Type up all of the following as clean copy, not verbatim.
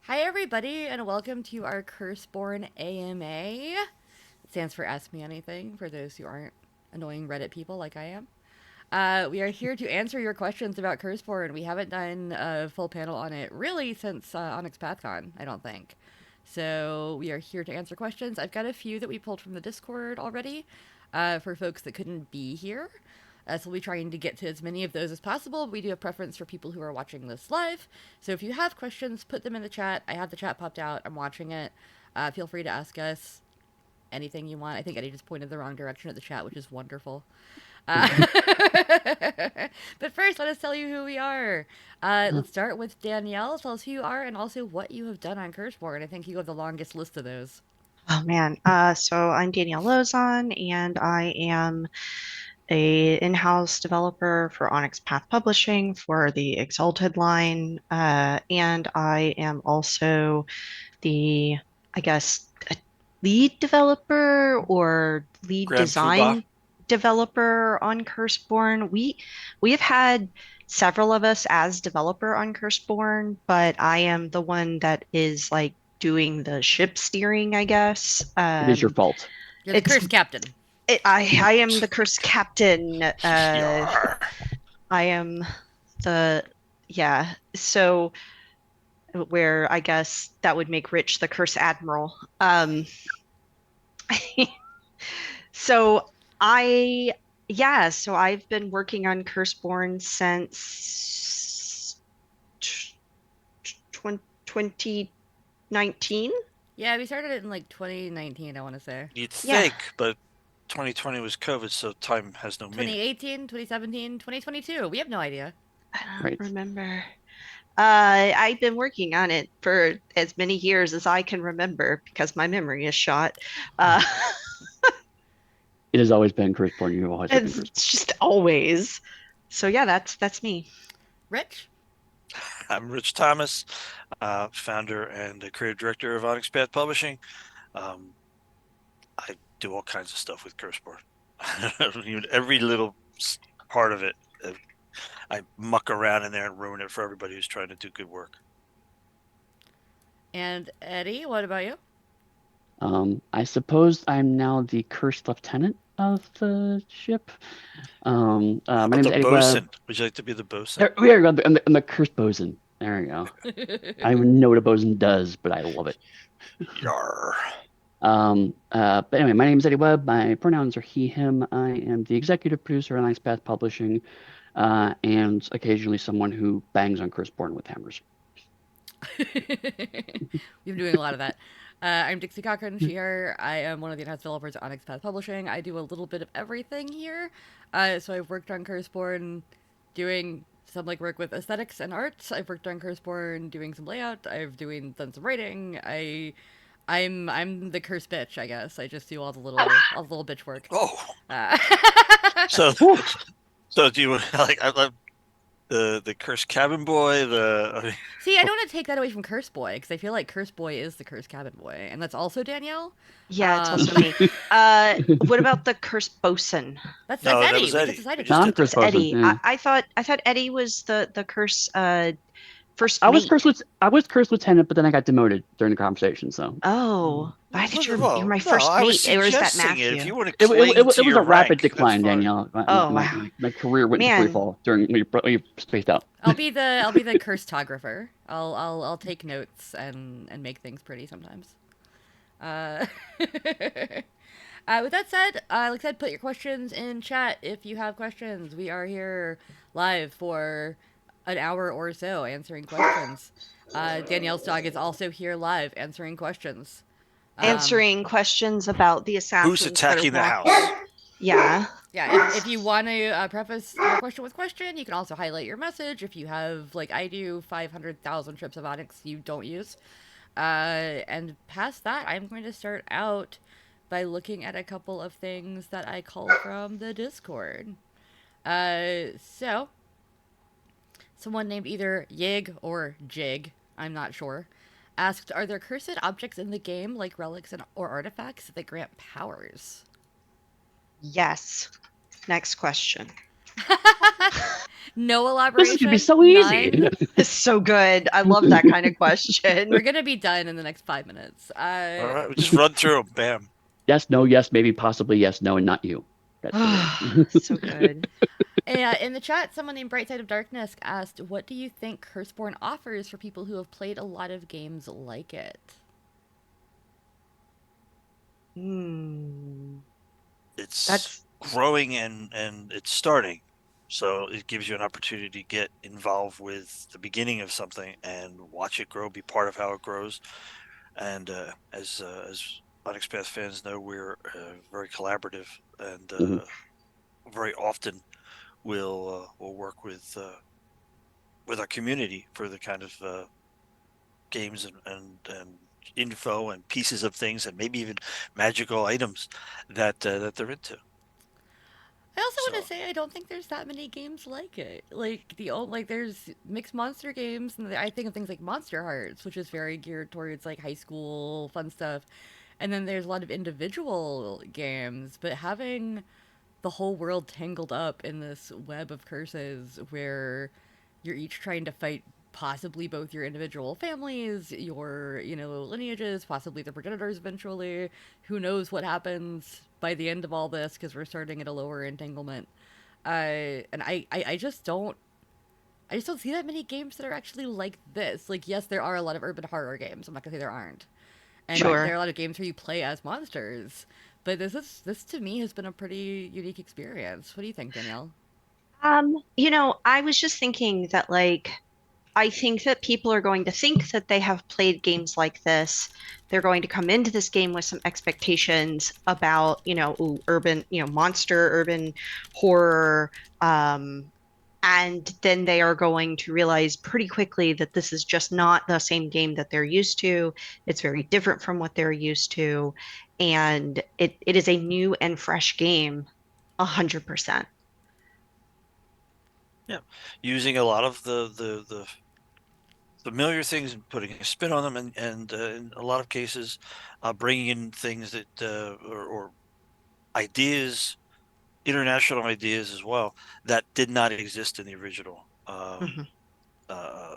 Hi, everybody, and welcome to our Curseborne AMA. It stands for Ask Me Anything, for those who aren't annoying Reddit people like I am. We are here to answer your questions about Curseborne. We haven't done a full panel on it really since Onyx PathCon, I don't think. So we are here to answer questions. I've got a few that we pulled from the Discord already for folks that couldn't be here. So we'll be trying to get to as many of those as possible. We do have preference for people who are watching this live. So if you have questions, put them in the chat. I have the chat popped out. I'm watching it. Feel free to ask us anything you want. I think Eddie just pointed the wrong direction at the chat, which is wonderful. Uh, but first, let us tell you who we are. Let's start with Danielle. Tell us who you are and also what you have done on Curseborne. I think you have the longest list of those. Oh man. So I'm Danielle Lozon, and I am a in-house developer for Onyx Path Publishing for the Exalted line. And I am also the, I guess, lead developer or lead Grand Poobah. design developer on Curseborne. We have had several of us as developer on Curseborne, but I am the one that is like doing the ship steering, I guess. It is your fault. You're the It's curse captain. I am the curse captain. Yar. I am the yeah. So where I guess that would make Rich the curse admiral. So I so I've been working on Curseborne since 2019. Yeah, we started it in like 2019, I want to say. You'd Yeah, think, but 2020 was COVID, so time has no meaning. 2018, 2017, 2022. We have no idea. I don't Right. remember. I've been working on it for as many years as I can remember because my memory is shot. Uh, It has always been Curseborne. You've always been it's Curseborne. just always. So yeah, that's me. Rich? I'm Rich Thomas, founder and creative director of Onyx Path Publishing. Um, I do all kinds of stuff with Curseborne. Every little part of it, I muck around in there and ruin it for everybody who's trying to do good work. And Eddie, what about you? I suppose I'm now the cursed lieutenant of the ship. My How name about is the Eddie Webb. bosun? Would you like to be the bosun? There, we are. I'm the cursed bosun. There we go. I don't even know what a bosun does, but I love it. Yar. But anyway, my name is Eddie Webb. My pronouns are he, him. I am the executive producer at Nice Path Publishing, and occasionally someone who bangs on Curseborne with hammers. We've been doing a lot of that. I'm Dixie Cochran here. I am one of the in-house developers at Onyx Path Publishing. I do a little bit of everything here. So I've worked on Curseborne doing some like work with aesthetics and arts. I've worked on Curseborne doing some layout. I've done some writing. I'm the curse bitch, I guess. I just do all the little bitch work. Oh, Uh, so so do you like? I love the cursed cabin boy. See, I don't want to take that away from Curse Boy because I feel like Curse Boy is the Curse Cabin Boy, and that's also Danielle. Yeah, it's also Um, me. What about the cursed bosun? that's No, that Eddie. was We just Eddie. We decided just I'm that. did that. cursed It's bosun. Eddie. Yeah. I thought Eddie was the curse first I was mate. cursed. I was cursed lieutenant, but then I got demoted during the conversation. So Oh, I thought you're Well, my no, first I was mate, or is that suggesting it. If Matthew? you want to it cling to was a your rapid rank, that's decline, fine. Danielle. Oh wow, My career went into free man. fall during when you spaced out. I'll be the cursetographer. I'll take notes and make things pretty sometimes. Uh, with that said, like I said, put your questions in chat if you have questions. We are here live for an hour or so answering questions. Danielle's dog is also here live answering questions. Um, Answering questions about the Who's assassins that are attacking the walking. house? Yeah. yeah, if you want to preface your question with question, you can also highlight your message. If you have, like I do, 500,000 trips of Onyx you don't use. And past that, I'm going to start out by looking at a couple of things that I call from the Discord. So, someone named either Yig or Jig, I'm not sure, asked, are there cursed objects in the game, like relics or artifacts, that grant powers? Yes. Next question. No This is gonna be elaboration. so easy. None. It's so good. I love that kind of question. We're gonna be done in the next 5 minutes. All right, we just run through them. Bam. Yes, no, yes, maybe, possibly, yes, no, and not you. That's the range. So good. In the chat, someone named Bright Side of Darkness asked, "What do you think Curseborne offers for people who have played a lot of games like it?" It's That's growing and it's starting. So it gives you an opportunity to get involved with the beginning of something and watch it grow, be part of how it grows. And as Onyx Path fans know, we're very collaborative and very often we'll work with our community for the kind of games and info and pieces of things and maybe even magical items that they're into. I also want So to say I don't think there's that many games like it. Like there's mixed monster games, and I think of things like Monster Hearts, which is very geared towards like high school fun stuff. And then there's a lot of individual games, but having the whole world tangled up in this web of curses where you're each trying to fight possibly both your individual families, your, lineages, possibly the progenitors eventually. Who knows what happens by the end of all this because we're starting at a lower entanglement. And I just don't see that many games that are actually like this. Like, yes, there are a lot of urban horror games. I'm not gonna say there aren't, and Right. there are sure. a lot of games where you play as monsters. But this to me has been a pretty unique experience. What do you think, Danielle? I was just thinking that I think that people are going to think that they have played games like this. They're going to come into this game with some expectations about, ooh, urban, monster, urban horror. And then they are going to realize pretty quickly that this is just not the same game that they're used to. It's very different from what they're used to. And it is a new and fresh game, 100%. yeah, using a lot of the familiar things and putting a spin on them, and in a lot of cases, bringing in things that or ideas, international ideas as well that did not exist in the original Mhm. uh,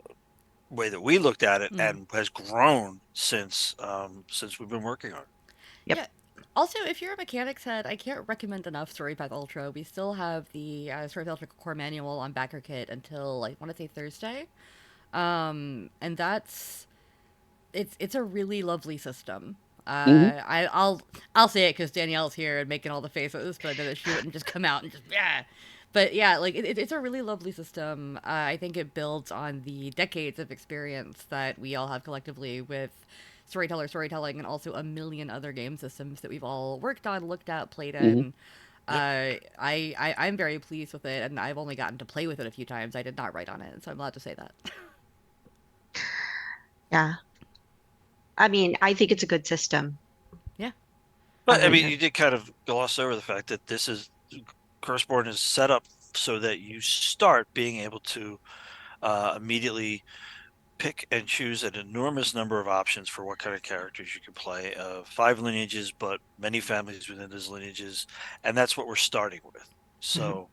way that we looked at it, Mm. and has grown since we've been working on it. Yep. Yeah. Also, if you're a mechanics head, I can't recommend enough Storypath Ultra. We still have the Storypath Ultra core manual on backer kit until I want to say Thursday, and it's a really lovely system. Hmm. I'll say it because Danielle's here and making all the faces, but I know that she wouldn't just come out and just yeah. But yeah, like it's a really lovely system. I think it builds on the decades of experience that we all have collectively with storytelling, and also a million other game systems that we've all worked on, looked at, played Hmm. in. Yep. I'm very pleased with it, and I've only gotten to play with it a few times. I did not write on it, so I'm allowed to say that. Yeah. I mean, I think it's a good system. Yeah. But I I, mean, you did kind of gloss over the fact that this is Curseborne is set up so that you start being able to immediately pick and choose an enormous number of options for what kind of characters you can play. 5 lineages, but many families within those lineages, and that's what we're starting with. Mhm. So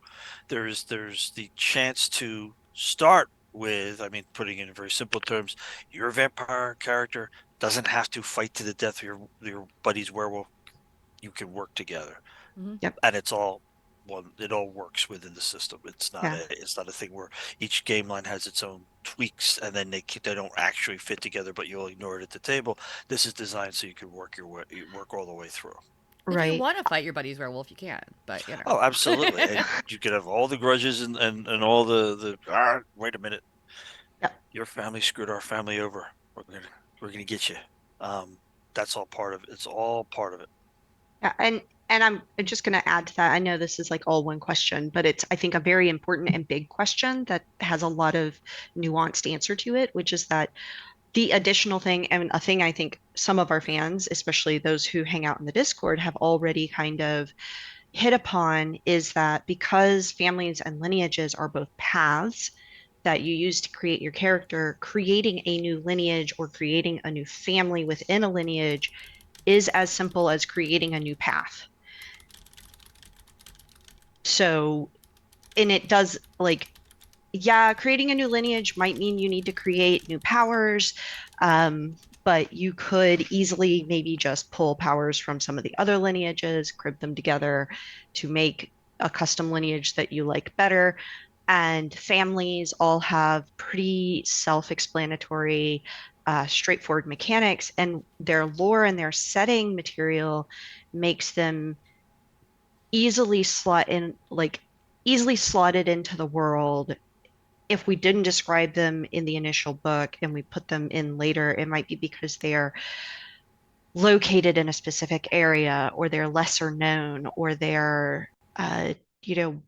there's the chance to start with, I mean, putting it in very simple terms, your vampire character doesn't have to fight to the death of your buddy's werewolf. You can work together, Hmm. Yep. and it's all one. It all works within the system. Yeah. It's not a thing where each game line has its own tweaks, and then they don't actually fit together, but you'll ignore it at the table. This is designed so you can work your way, work all the way through. If you Right. want to fight your buddy's werewolf, you can, but you Oh, know. absolutely, and you can have all the grudges and all the wait a minute, Yep. your family screwed our family over. We're gonna get you. Um, that's all part of it. It's all part of it. Yeah. And I'm just going to add to that. I know this is like all one question, but it's, I think, a very important and big question that has a lot of nuanced answer to it, which is that the additional thing, and a thing I think some of our fans, especially those who hang out in the Discord, have already kind of hit upon, is that because families and lineages are both paths that you use to create your character, creating a new lineage or creating a new family within a lineage is as simple as creating a new path. So, and it does like Yeah, creating a new lineage might mean you need to create new powers, but you could easily maybe just pull powers from some of the other lineages, crib them together to make a custom lineage that you like better. And families all have pretty self-explanatory, straightforward mechanics, and their lore and their setting material makes them easily slot in, like easily slotted into the world. If we didn't describe them in the initial book and we put them in later, it might be because they're located in a specific area, or they're lesser known, or they're you know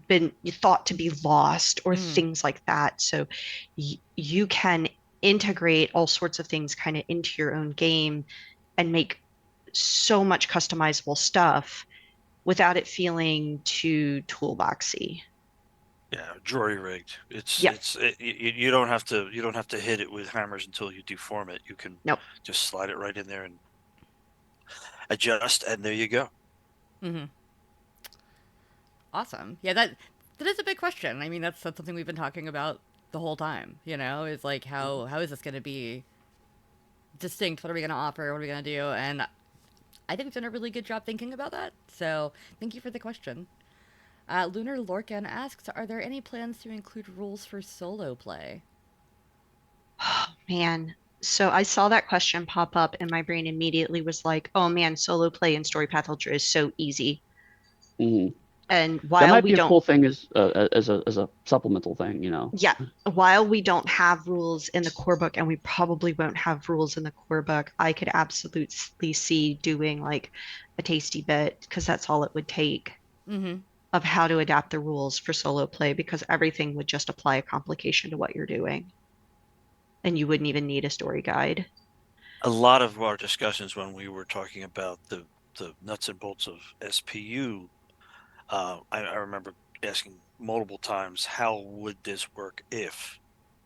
been thought to be lost, or things like that. So you can integrate all sorts of things kind of into your own game and make so much customizable stuff without it feeling too toolboxy. Yeah, jury rigged. It's Yep. it's it, you don't have to hit it with hammers until you deform it. You can Nope. just slide it right in there and adjust, and there you go. Mm-hmm. Awesome. Yeah, that is a big question. I mean, that's something we've been talking about the whole time. You know, is like how is this going to be distinct? What are we going to offer? What are we going to do? And I think we've done a really good job thinking about that. So thank you for the question. Lunar Lorcan asks, are there any plans to include rules for solo play? Oh, man. So I saw that question pop up and my brain immediately was like, oh man, solo play in Storypath Ultra is so easy. Hmm. And That while might we be a don't, cool thing as a supplemental thing, you know. yeah, while we don't have rules in the core book, and we probably won't have rules in the core book, I could absolutely see doing like a tasty bit, because that's all it would take, Mm-hmm. of how to adapt the rules for solo play, because everything would just apply a complication to what you're doing. And you wouldn't even need a story guide. A lot of our discussions when we were talking about the nuts and bolts of SPU, I remember asking multiple times, how would this work if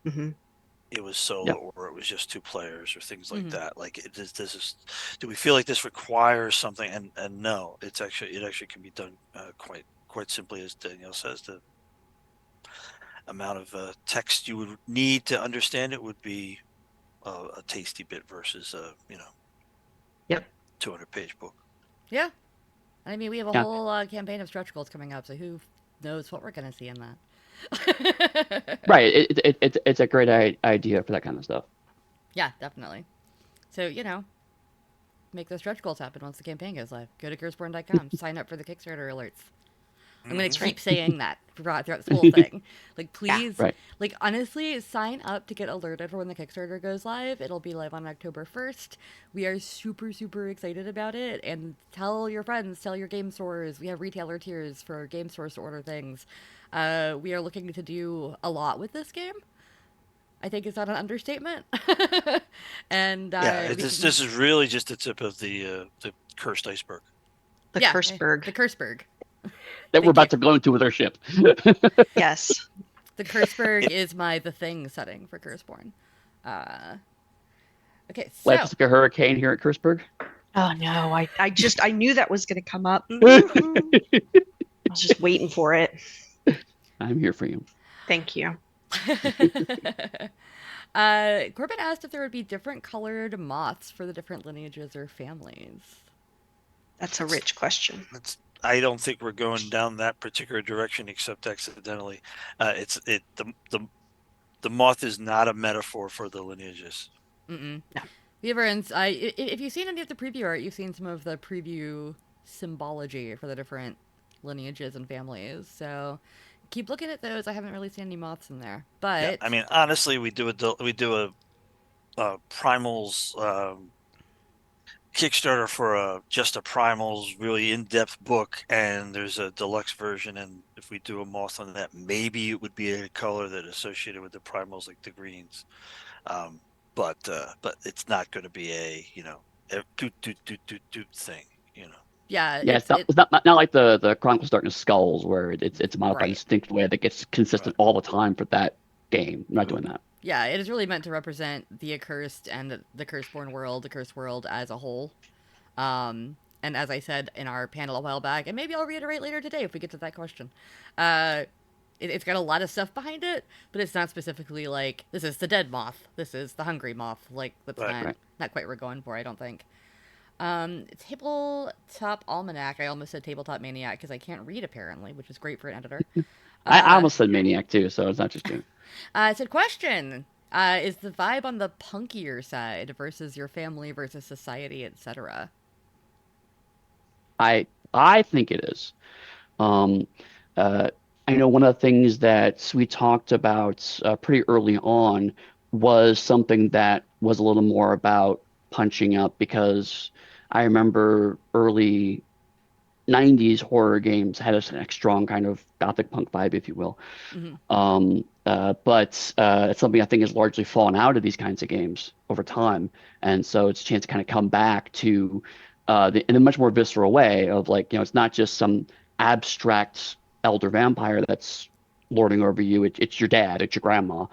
Hmm. it was solo Yep. or it was just two players or things like Mm-hmm. that? Like, this is, do we feel like this requires something? And no, it actually can be done quite simply, as Danielle says. The amount of text you would need to understand it would be a tasty bit versus Yep. 200-page book. Yeah. I mean, we have a Yeah. whole campaign of stretch goals coming up, so who knows what we're going to see in that? Right. It's a great idea for that kind of stuff. Yeah, definitely. So, you know, make those stretch goals happen once the campaign goes live. Go to curseborne.com, sign up for the Kickstarter alerts. I'm going to That's right. keep saying that throughout this whole thing. Like, Yeah. please, Right. like, honestly, sign up to get alerted for when the Kickstarter goes live. It'll be live on October 1st. We are super, super excited about it. And tell your friends, tell your game stores. We have retailer tiers for game stores to order things. We are looking to do a lot with this game. I think it's not an understatement. And Yeah, we this can, this is really just the tip of the cursed iceberg. The yeah, Curseberg. the Curseberg. That we're Thank you. about to go into with our ship. Yes. The Curseberg It, is my the thing setting for Curseborne. Uh, okay, Life so is like a hurricane here at Curseburg. Oh no, I knew that was going to come up. I was just waiting for it. I'm here for you. Thank you. Corbin asked if there would be different colored moths for the different lineages or families. That's a rich question. I don't think we're going down that particular direction, except accidentally. The moth is not a metaphor for the lineages. Mm-mm. No. If you've seen any of the preview art, you've seen some of the preview symbology for the different lineages and families. So keep looking at those. I haven't really seen any moths in there, Yeah, but I mean, honestly, we do a primals Kickstarter for just a primals really in-depth book, and there's a deluxe version. And if we do a moth on that, maybe it would be a color that associated with the primals, like the greens. Um, but it's not going to be a do thing. yeah, Yeah, it's not like the Chronicles of Darkness Skulls where it's modified in a right. distinct way that gets consistent Right. all the time for that game. I'm not doing that. Yeah, it is really meant to represent the accursed and the Curseborn world, the cursed world as a whole. And as I said in our panel a while back, and maybe I'll reiterate later today if we get to that question, uh, it's got a lot of stuff behind it, but it's not specifically like this is the dead moth, this is the hungry moth. Like that's Right. not quite what we're going for, I don't think. Tabletop Almanac. I almost said Tabletop Maniac because I can't read apparently, which is great for an editor. I almost said Maniac too, so it's not just you. It said question. Is the vibe on the punkier side versus your family versus society, etc.? I think it is. Um, uh, I know one of the things that we talked about pretty early on was something that was a little more about punching up because I remember early 90s horror games had a strong kind of gothic punk vibe, if you will. Mm-hmm. But it's something I think has largely fallen out of these kinds of games over time. And so it's a chance to kind of come back to in a much more visceral way of like, it's not just some abstract elder vampire that's lording over you. It's your dad, it's your grandma.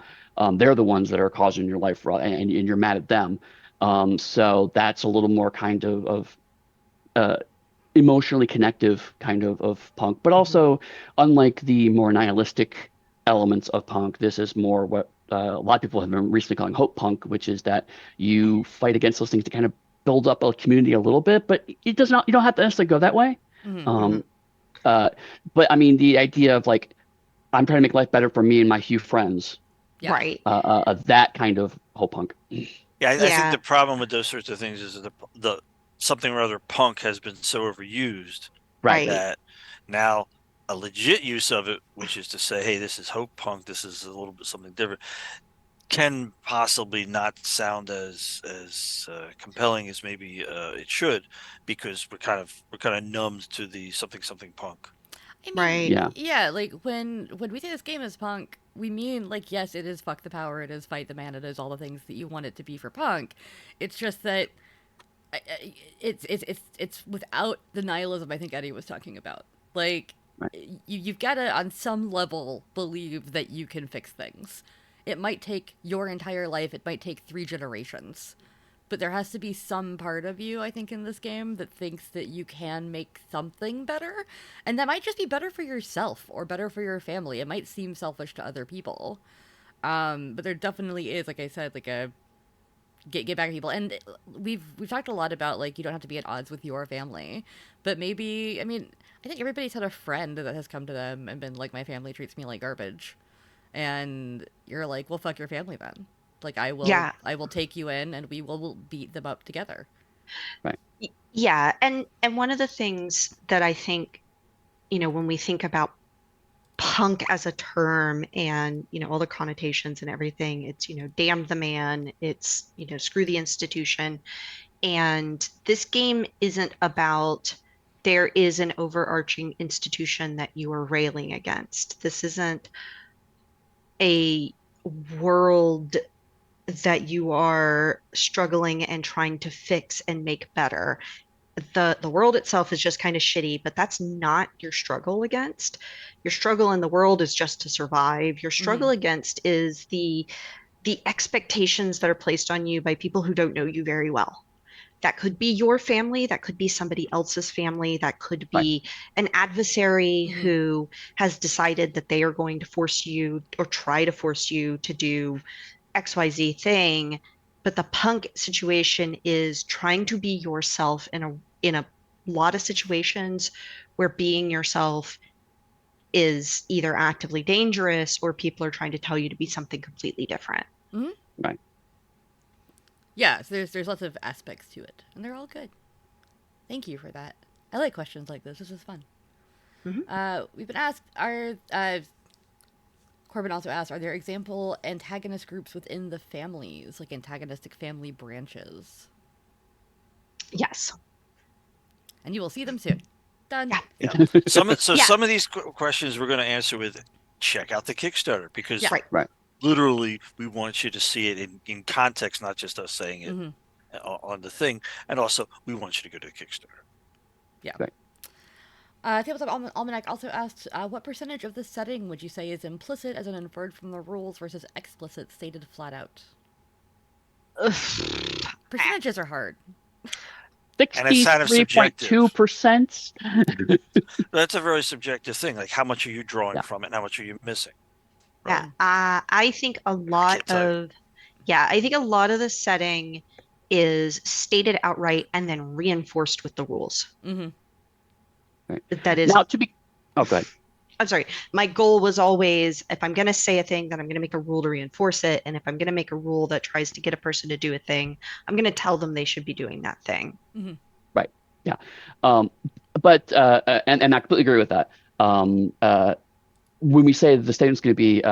They're the ones that are causing your life, and you're mad at them. So that's a little more kind of uh, emotionally connective kind of punk, but Mm-hmm. also unlike the more nihilistic elements of punk, this is more what a lot of people have been recently calling hope punk, which is that you fight against those things to kind of build up a community a little bit, but it does not, you don't have to necessarily go that way. Mm-hmm. Mhm. Um, uh, but I mean, the idea of like, I'm trying to make life better for me and my few friends, Yeah. Right. that kind of hope punk. Yeah, I think Yeah. the problem with those sorts of things is that the something rather punk has been so overused Right. Right. that now a legit use of it, which is to say, hey, this is hope punk, this is a little bit something different, can possibly not sound as compelling as maybe it should, because we're kind of numbed to the something punk. I mean, Right. Yeah. yeah, like when we say this game is punk, we mean like yes, it is fuck the power, it is fight the man, it is all the things that you want it to be for punk. It's just that it's without the nihilism I think Eddie was talking about. Like Right. you've got to on some level believe that you can fix things. It might take your entire life, it might take 3 generations. But there has to be some part of you, I think, in this game that thinks that you can make something better. And that might just be better for yourself or better for your family. It might seem selfish to other people. But there definitely is, like I said, like a get back at people. And we've talked a lot about like you don't have to be at odds with your family. But maybe, I mean, I think everybody's had a friend that has come to them and been like, my family treats me like garbage. And you're like, well, fuck your family then. Like Yeah. I will take you in and we will beat them up together. Right. Yeah. And one of the things that I think, when we think about punk as a term and, all the connotations and everything, it's, damn the man, it's, screw the institution. And this game isn't about there is an overarching institution that you are railing against. This isn't a world that you are struggling and trying to fix and make better. The world itself is just kind of shitty, but that's not your struggle against. Your struggle in the world is just to survive. Your Mm-hmm. struggle against is the expectations that are placed on you by people who don't know you very well. That could be your family, that could be somebody else's family, that could Right. be an adversary Mm-hmm. who has decided that they are going to force you or try to force you to do XYZ thing. But the punk situation is trying to be yourself in a lot of situations where being yourself is either actively dangerous or people are trying to tell you to be something completely different. Mm-hmm. Right. Yeah, so there's lots of aspects to it, and they're all good. Thank you for that. I like questions like this. This is fun. Mhm. We've been asked, Corbin also asked, are there example antagonist groups within the families, like antagonistic family branches? Yes. And you will see them soon. Done. Yeah. Yeah. Some Yeah. of these questions we're going to answer with check out the Kickstarter, because Yeah. Right. Right. literally we want you to see it in context, not just us saying it Mm-hmm. on the thing. And also we want you to go to the Kickstarter. Yeah. Right. Tabletop Almanac also asked, what percentage of the setting would you say is implicit as an inferred from the rules versus explicit stated flat out? Ugh. Percentages are hard. And it's kind of subjective. 63.2%. That's a very subjective thing. Like, how much are you drawing Yeah. from it, and how much are you missing? Yeah, Right? I think a I lot can't tell you. of I think a lot of the setting is stated outright and then reinforced with the rules. Mm-hmm. Right. That is, Now, oh, go ahead. I'm sorry. My goal was always, if I'm going to say a thing, then I'm going to make a rule to reinforce it. And if I'm going to make a rule that tries to get a person to do a thing, I'm going to tell them they should be doing that thing. Mm-hmm. Right. Yeah. Um, but and I completely agree with that. When we say the statement's going to be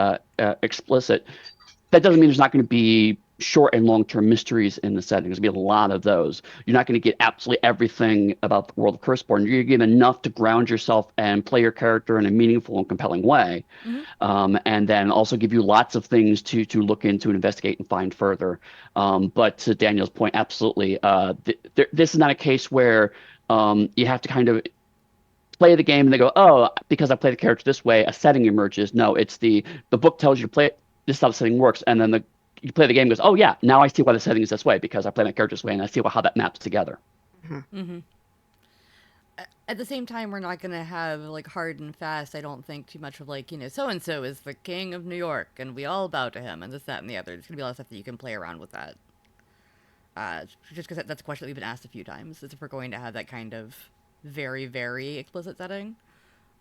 explicit, that doesn't mean there's not going to be short and long-term mysteries in the setting. There's going to be a lot of those. You're not going to get absolutely everything about the world of Curseborne. You're going to get enough to ground yourself and play your character in a meaningful and compelling way, Mm-hmm. and then also give you lots of things to look into and investigate and find further. But to Daniel's point, absolutely, this is not a case where you have to kind of play the game and they go, oh, because I play the character this way, a setting emerges. No, it's the book tells you to play it, this is how the setting works, and then you play the game and goes, oh yeah, now I see why the setting is this way because I play my character this way and I see how that maps together. Mhm. Mm-hmm. At the same time, we're not gonna have like hard and fast. I don't think too much of like so and so is the king of New York, and we all bow to him, and this, that, and the other. There's gonna be a lot of stuff that you can play around with that. Just because that's a question that we've been asked a few times, is if we're going to have that kind of very, very explicit setting.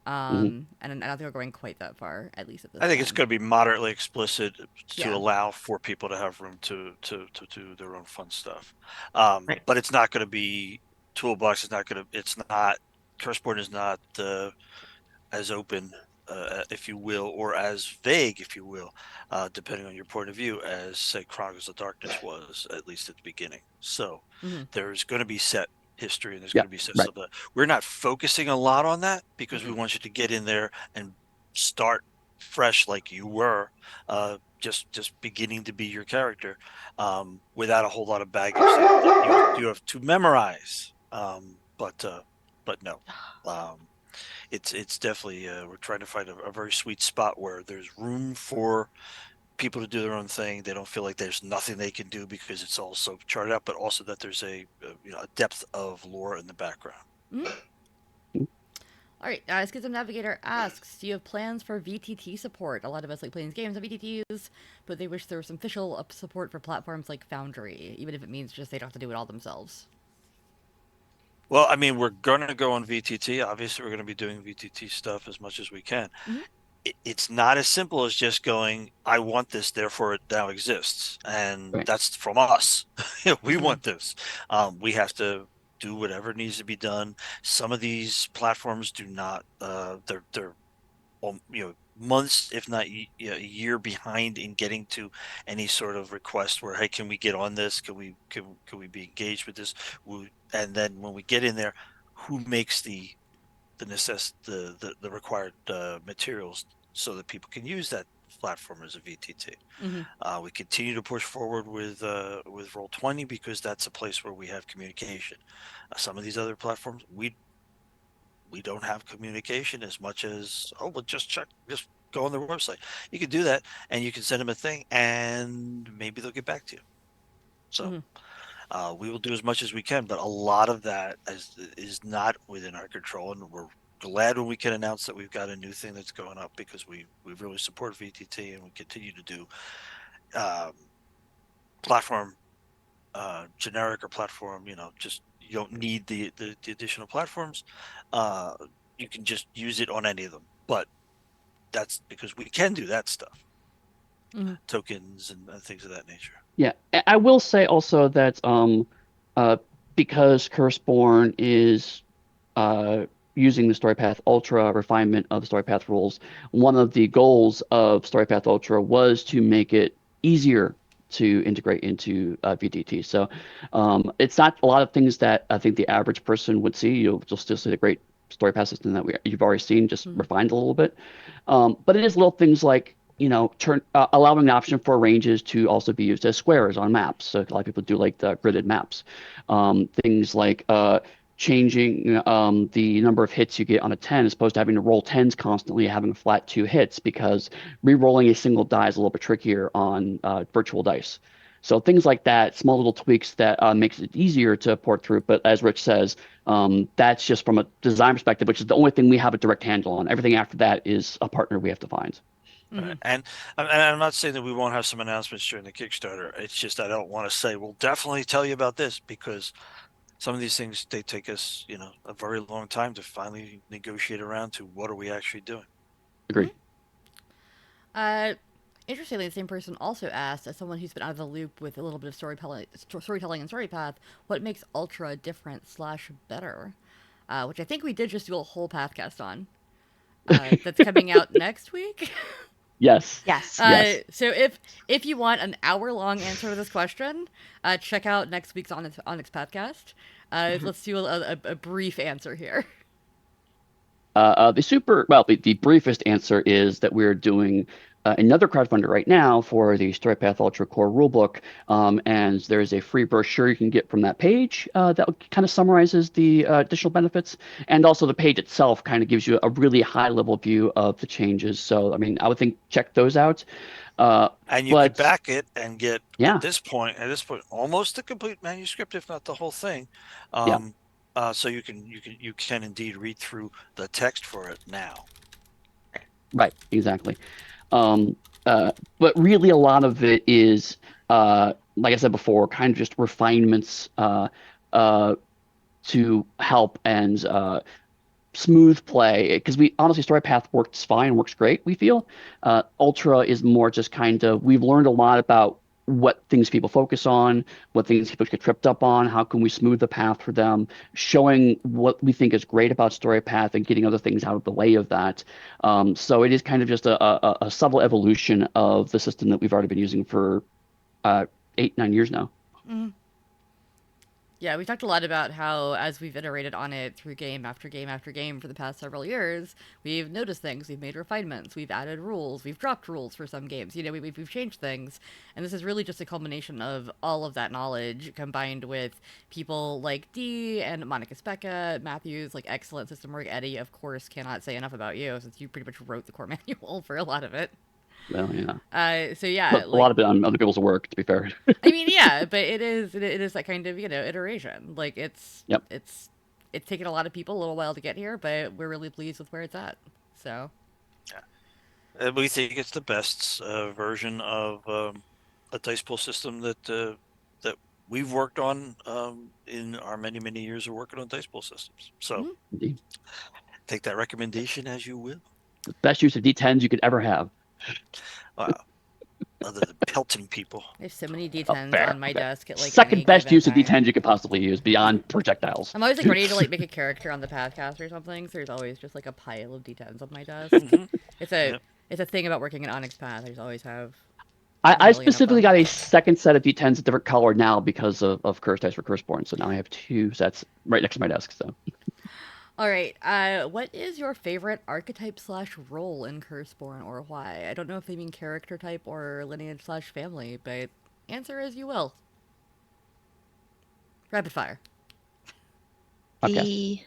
Mm-hmm. And I don't think we're going quite that far, at least at this I think time. it's going to be moderately explicit to Yeah. allow for people to have room to do their own fun stuff. Right. But it's not going to be toolbox. It's not. Curseborne is not as open, if you will, or as vague, if you will, depending on your point of view, as say Chronicles of Darkness was, at least at the beginning. So Mm-hmm. there's going to be set history and there's Yeah, going to be set right. stuff. We're not focusing a lot on that because we Mm-hmm. want you to get in there and start fresh like you were, just beginning to be your character, without a whole lot of baggage that you have to memorize. But no. It's definitely, we're trying to find a very sweet spot where there's room for people to do their own thing. They don't feel like there's nothing they can do because it's all so charted out, but also that there's a depth of lore in the background. Mm-hmm. All right, Schism Navigator asks, do you have plans for VTT support? A lot of us like playing games on VTTs, but they wish there was some official support for platforms like Foundry, even if it means just they don't have to do it all themselves. Well, I mean, we're going to go on VTT. Obviously, we're going to be doing VTT stuff as much as we can. Mm-hmm. It's not as simple as just going, I want this, therefore it now exists. And Right. that's from us. We Mm-hmm. want this. We have to do whatever needs to be done. Some of these platforms do not, they're months, if not a year behind in getting to any sort of request where, hey, can we get on this? Can we be engaged with this? And then when we get in there, who makes the required materials so that people can use that platform as a VTT. Mm-hmm. We continue to push forward with Roll20 because that's a place where we have communication. Some of these other platforms, we don't have communication as much as, well, just go on their website. You can do that, and you can send them a thing, and maybe they'll get back to you. So. Mm-hmm. We will do as much as we can, but a lot of that is not within our control, and we're glad when we can announce that we've got a new thing that's going up because we really support VTT and we continue to do platform, generic or platform. Just you don't need the additional platforms. You can just use it on any of them, but that's because we can do that stuff, Mm-hmm. tokens and things of that nature. Yeah, I will say also that because Curseborne is using the Storypath Ultra refinement of the Storypath rules, one of the goals of Storypath Ultra was to make it easier to integrate into VTT. So it's not a lot of things that I think the average person would see. You'll still see the great Storypath system that you've already seen, just Mm-hmm. refined a little bit. But it is little things like allowing an option for ranges to also be used as squares on maps. So a lot of people do like the gridded maps. Things like changing the number of hits you get on a 10 as opposed to having to roll 10s constantly, having a flat 2 hits, because re-rolling a single die is a little bit trickier on virtual dice. So things like that, small little tweaks that makes it easier to port through. But as Rich says, that's just from a design perspective, which is the only thing we have a direct handle on. Everything after that is a partner we have to find. Right. And I'm not saying that we won't have some announcements during the Kickstarter. It's just I don't want to say we'll definitely tell you about this because some of these things they take us, a very long time to finally negotiate around to what are we actually doing. Agreed. Interestingly, the same person also asked, as someone who's been out of the loop with a little bit of storytelling and Storypath, what makes Ultra different slash better? Which I think we did just do a whole Pathcast on. That's coming out next week. Yes. Yes. So if you want an hour-long answer to this question, check out next week's Onyx Pathcast. Let's do a brief answer here. The briefest answer is that we're doing another crowdfunder right now for the Storypath Ultra Core Rulebook, and there's a free brochure you can get from that page that kind of summarizes the additional benefits, and also the page itself kind of gives you a really high-level view of the changes. So, I mean, I would think check those out. And you could back it and get yeah. at this point, almost the complete manuscript, if not the whole thing. So you can indeed read through the text for it now. Right, exactly. But really a lot of it is, like I said before, kind of just refinements to help and smooth play. Because we honestly, Storypath works fine, works great, we feel. Ultra is more just kind of, we've learned a lot about what things people focus on, what things people get tripped up on, how can we smooth the path for them, showing what we think is great about Storypath and getting other things out of the way of that. So it is kind of just a subtle evolution of the system that we've already been using for 8-9 years now. Mm-hmm. Yeah, we talked a lot about how, as we've iterated on it through game after game after game for the past several years, we've noticed things, we've made refinements, we've added rules, we've dropped rules for some games. We've changed things, and this is really just a culmination of all of that knowledge combined with people like Dee and Monica Specca, Matthews, like excellent system work. Eddie, of course, cannot say enough about you since you pretty much wrote the core manual for a lot of it. Well, yeah. So yeah, a lot of it on other people's work, to be fair. I mean, yeah, but it is that kind of iteration. Like it's taken a lot of people a little while to get here, but we're really pleased with where it's at. So yeah, we think it's the best version of a dice pool system that we've worked on in our many years of working on dice pool systems. So take that recommendation as you will. The best use of D10s you could ever have. Wow. Other than pelting people. There's so many D10s on my desk at like second any best given use of time. D10s you could possibly use beyond projectiles. I'm always like ready to like make a character on the Pathcast or something. So there's always just like a pile of D10s on my desk. It's a thing about working in Onyx Path. I just always have. I specifically got a second set of D10s, a different color now because of Curse Dice for Curseborne. So now I have 2 sets right next to my desk. So. All right. What is your favorite archetype / role in Curseborne, or why? I don't know if they mean character type or lineage / family, but answer as you will. Rapid fire. The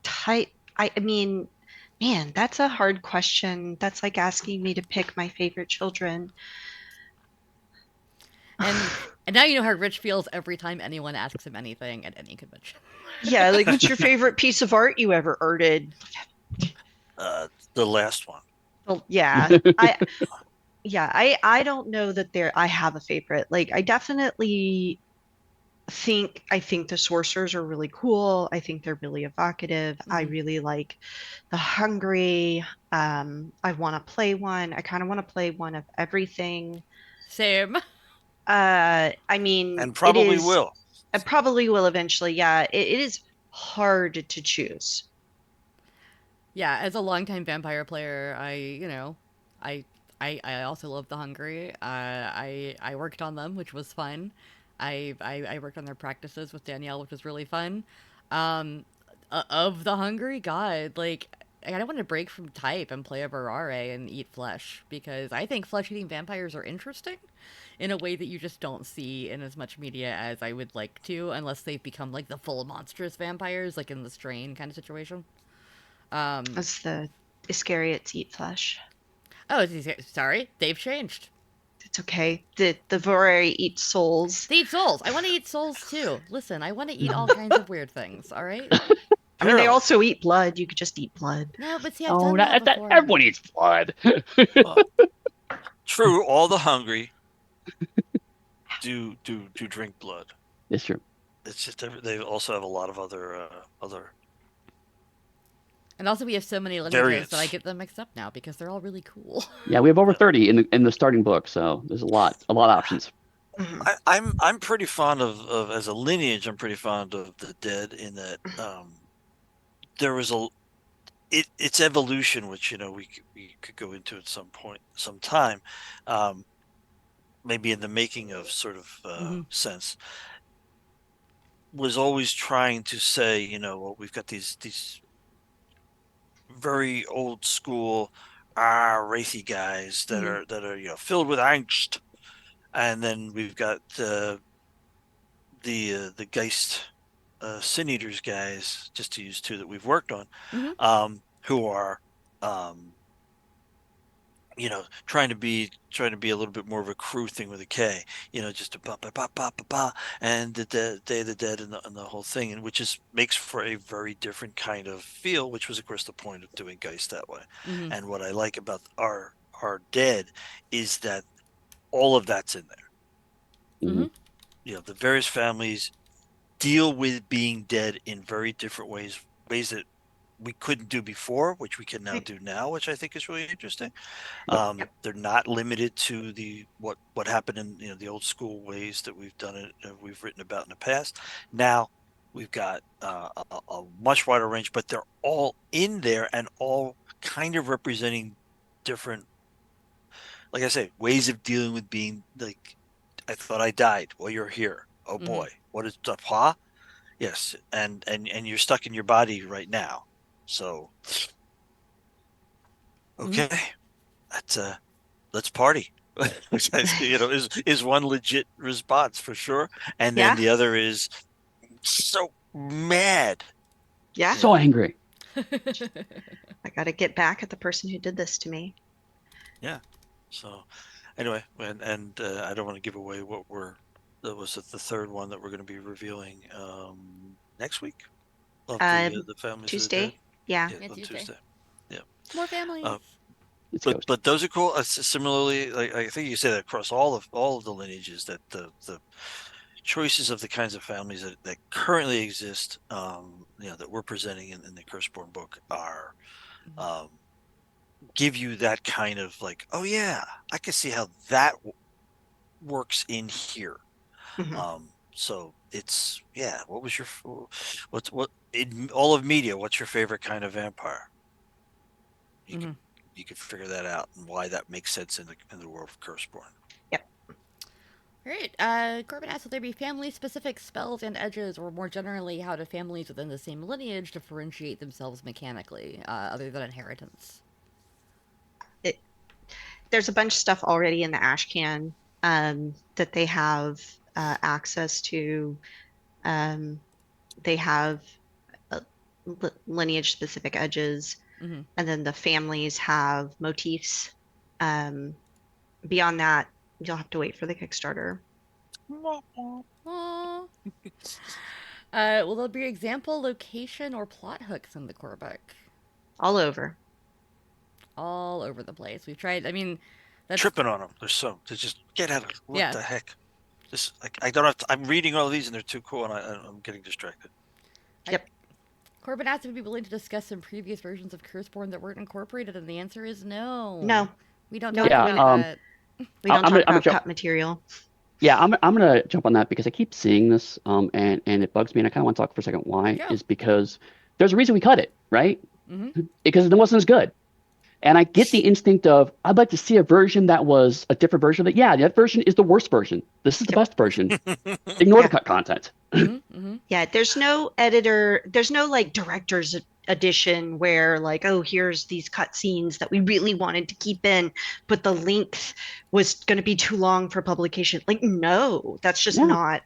type. I mean, man, that's a hard question. That's like asking me to pick my favorite children. And now you know how Rich feels every time anyone asks him anything at any convention. Yeah, like what's your favorite piece of art you ever arted? The last one. Well, yeah. I don't know that I have a favorite. Like I definitely think the sorcerers are really cool. I think they're really evocative. I really like the hungry. I want to play one. I kind of want to play one of everything. Same. I mean, and probably will. I probably will eventually. Yeah, it is hard to choose. Yeah, as a longtime vampire player, I also love the hungry. I worked on them, which was fun. I worked on their practices with Danielle, which was really fun. Of the hungry, God, like I kind of want to break from type and play a Barare and eat flesh because I think flesh-eating vampires are interesting in a way that you just don't see in as much media as I would like to, unless they've become like the full monstrous vampires, like in the Strain kind of situation. As the Iscariots eat flesh. Oh, sorry, they've changed. It's okay. The Vorari eat souls. They eat souls. I want to eat souls too. Listen, I want to eat all kinds of weird things. All right. I mean, they Apparently. also eat blood. You could just eat blood. No, but see, I've Oh, done that that before. everyone eats blood. Well, true, all the hungry do drink blood. It's true. It's just they also have a lot of other And also, we have so many lineages variants. that I get them mixed up now because they're all really cool. Yeah, we have over 30 in the starting book, so there's a lot of options. Mhm. I'm pretty fond of as a lineage. I'm pretty fond of the dead in that there was its evolution, which we could go into at some point, some time, maybe in the making of sort of sense, was always trying to say, well, we've got these very old school racy guys that are filled with angst, and then we've got the Geist Sin Eaters guys, just to use two that we've worked on, who are trying to be a little bit more of a crew thing with a K, just a ba ba ba ba ba ba, and the Day of the Dead and the whole thing, and which makes for a very different kind of feel, which was of course the point of doing Geist that way. And what I like about our Dead is that all of that's in there. The various families deal with being dead in very different ways that we couldn't do before, which we can now do now, which I think is really interesting. They're not limited to what happened in the old school ways that we've done it, we've written about in the past. Now we've got a much wider range, but they're all in there and all kind of representing different, like I say, ways of dealing with being like, I thought I died. Well, you're here. Oh boy, what is the huh? Yes, and you're stuck in your body right now. So, okay, that's let's party. Which is one legit response for sure, and then Yeah. the other is so mad. Yeah. So angry. I got to get back at the person who did this to me. Yeah. So, anyway, and I don't want to give away that was the third one that we're going to be revealing next week of the families of the dead. Tuesday. Yeah. Yeah, on Tuesday. Tuesday. Yeah. More families. But those are cool. Similarly, like I think you say that across all of the lineages, that the choices of the kinds of families that currently exist, that we're presenting in the Curseborne book are give you that kind of like, oh yeah, I can see how that works in here. So it's what was your what in all of media? What's your favorite kind of vampire? You could figure that out and why that makes sense in the world of Curseborne. Yep. All right. Corbin asks, will there be family-specific spells and edges, or more generally, how do families within the same lineage differentiate themselves mechanically, other than inheritance? There's a bunch of stuff already in the Ashcan that they have access to. They have lineage-specific edges, and then the families have motifs. Beyond that, you'll have to wait for the Kickstarter. Will there be example location or plot hooks in the core book? All over. All over the place. We've tried. I mean, that's tripping on them. They just get out of it. What Yeah. the heck? Just like I don't have. I'm reading all of these and they're too cool, and I'm getting distracted. Yep. Corbin asked if we'd be willing to discuss some previous versions of Curseborne that weren't incorporated, and the answer is no. No. We don't No, talk yeah, about that. We don't talk about cut material. Yeah, I'm gonna jump on that because I keep seeing this, and it bugs me, and I kind of want to talk for a second why. Is because there's a reason we cut it, right? Because it wasn't as good. And I get the instinct of, I'd like to see a version that was a different version of it. Yeah, that version is the worst version. This is the best version. Ignore the cut content. Yeah, there's no editor, there's no like director's edition where like, oh, here's these cut scenes that we really wanted to keep in, but the length was going to be too long for publication. Like, no, that's just that's not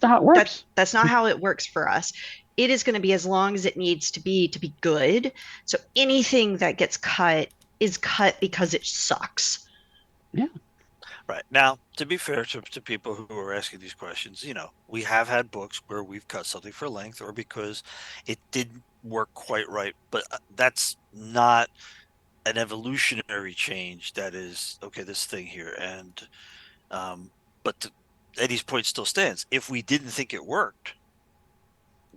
how it works. That's not how it works for us. It is going to be as long as it needs to be good. So anything that gets cut is cut because it sucks. Yeah. Right. Now, to be fair to people who are asking these questions, we have had books where we've cut something for length or because it didn't work quite right, but that's not an evolutionary change. That is, okay, this thing here. And, but Eddie's point still stands. If we didn't think it worked,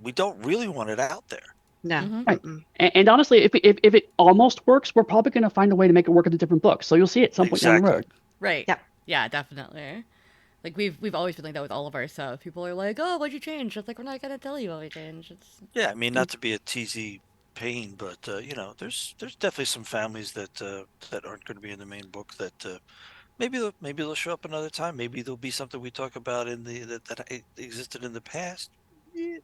we don't really want it out there. No. Mm-hmm. Right. And honestly, if it almost works, we're probably going to find a way to make it work in a different book. So you'll see it at some point down the Exactly. road. Right. Yep. Yeah, definitely. Like we've always been like that with all of our stuff. People are like, "Oh, what'd you change?" It's like we're not gonna tell you what we changed. It's Yeah, I mean, not to be a teasy pain, but there's definitely some families that aren't going to be in the main book that maybe they'll show up another time. Maybe there'll be something we talk about in that existed in the past. Yeah.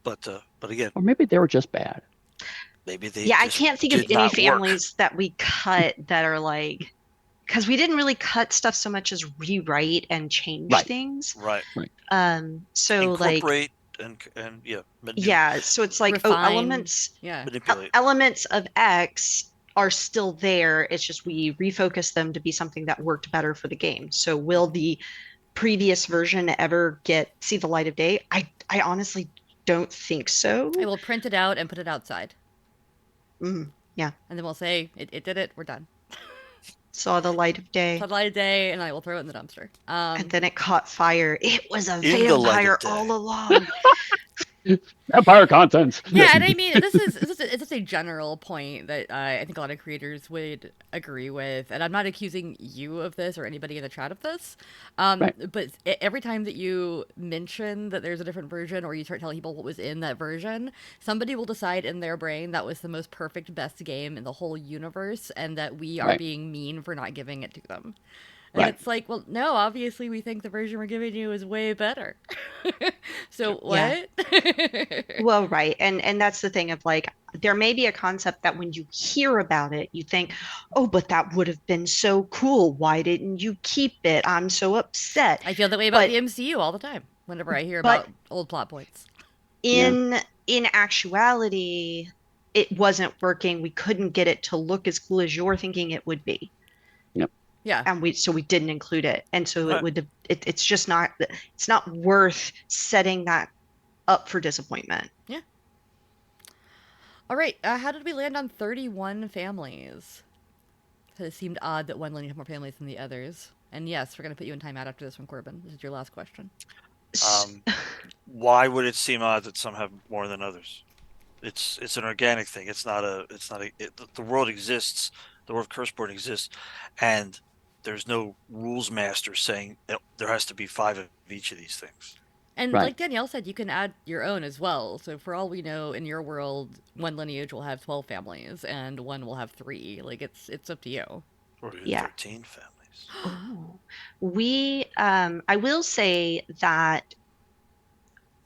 But again, Or maybe they were just bad. maybe they Yeah, I just can't think of did any not work. families that we cut that are like, because we didn't really cut stuff so much as rewrite and change Right. things. Right. Right. So like, Incorporate and yeah, yeah, so it's like, oh, refine. Yeah. manipulate. elements of X are still there. It's just we refocus them to be something that worked better for the game. So will the previous version ever see the light of day? I honestly don't think so. I will print it out and put it outside, Yeah, and then we'll say it did it. We're done. saw the light of day. Saw the light of day, and I will throw it in the dumpster. And then it caught fire. It was a In the light of vampire day. all along. Vampire content. Yeah, and I mean, this is a general point that I think a lot of creators would agree with, and I'm not accusing you of this or anybody in the chat of this. Right. But every time that you mention that there's a different version, or you start telling people what was in that version, somebody will decide in their brain that was the most perfect, best game in the whole universe, and that we are Right. being mean for not giving it to them. And Right. it's like, well, no, obviously we think the version we're giving you is way better. So Yeah. what? Well, right. And that's the thing of like, there may be a concept that when you hear about it, you think, oh, but that would have been so cool. Why didn't you keep it? I'm so upset. I feel that way about But the MCU all the time whenever I hear but about old plot points. in actuality, it wasn't working. We couldn't get it to look as cool as you're thinking it would be. Yep. Yeah. And we didn't include it. And so Right. it's just it's not worth setting that up for disappointment. Yeah. All right. How did we land on 31 families? It seemed odd that one lineage had more families than the others. And yes, we're going to put you in timeout after this one, Corbin. This is your last question. Why would it seem odd that some have more than others? It's an organic thing. The world exists. The world of Curseborne exists, and there's no rules master saying there has to be 5 of each of these things. And Right. like Danielle said, you can add your own as well. So for all we know, in your world, one lineage will have 12 families and one will have 3. Like it's up to you. Or even Yeah. 13 families. Oh. I will say that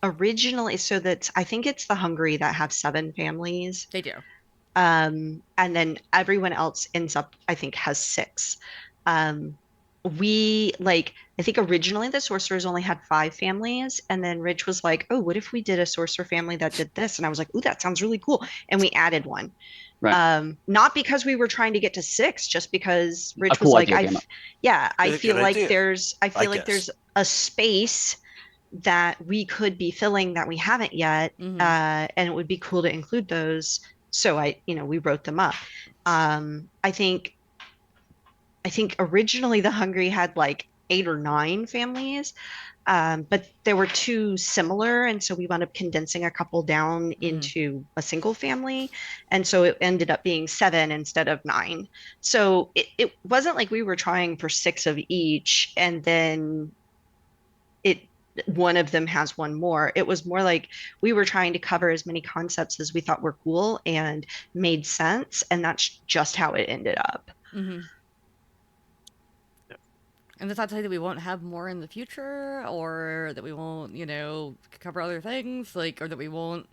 originally, so that's, I think it's the Hungary that have 7 families. They do. And then everyone else ends up, I think, has 6. I think originally the sorcerers only had 5 families, and then Rich was like, "Oh, what if we did a sorcerer family that did this?" And I was like, "Ooh, that sounds really cool." And we added one. Right. Not because we were trying to get to 6, just because Rich was cool like, idea came up. I It's a feel good like idea, I guess. there's a space that we could be filling that we haven't yet, Mhm. and it would be cool to include those. So we wrote them up. I think originally the Hungry had like 8 or 9 families, but there were 2 similar, and so we wound up condensing a couple down into a single family, and so it ended up being 7 instead of 9. So it wasn't like we were trying for 6 of each, and then one of them has one more. It was more like we were trying to cover as many concepts as we thought were cool and made sense, and that's just how it ended up. Mm-hmm. And that's not to say that we won't have more in the future, or that we won't, cover other things, like, or that we won't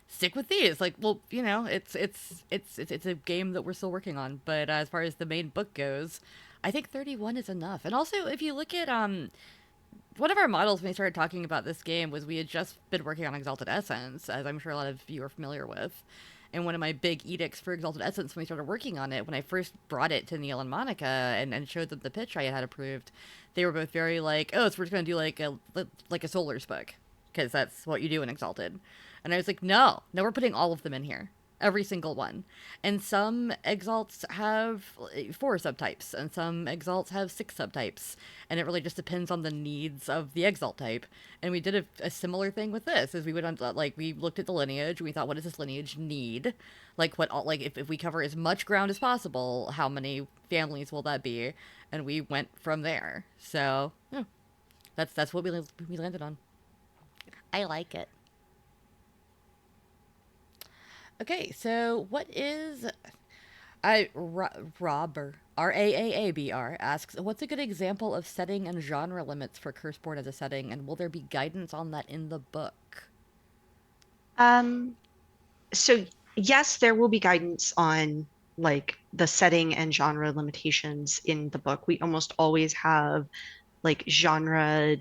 stick with these. Like, well, it's a game that we're still working on. But as far as the main book goes, I think 31 is enough. And also, if you look at one of our models when we started talking about this game was we had just been working on Exalted Essence, as I'm sure a lot of you are familiar with. And one of my big edicts for Exalted Essence when we started working on it, when I first brought it to Neil and Monica and showed them the pitch I had approved, they were both very like, oh, so we're just going to do like a Solars book, because that's what you do in Exalted. And I was like, no, we're putting all of them in here. Every single one. And some exalts have 4 subtypes, and some exalts have 6 subtypes. And it really just depends on the needs of the exalt type. And we did a similar thing with this, as we went on, like, we looked at the lineage, we thought, what does this lineage need? Like, if we cover as much ground as possible, how many families will that be? And we went from there. So, yeah, that's what we landed on. I like it. Okay, so what is Robber RAAABR asks, what's a good example of setting and genre limits for Curseborne as a setting, and will there be guidance on that in the book? Um, so yes, there will be guidance on like the setting and genre limitations in the book. We almost always have like genre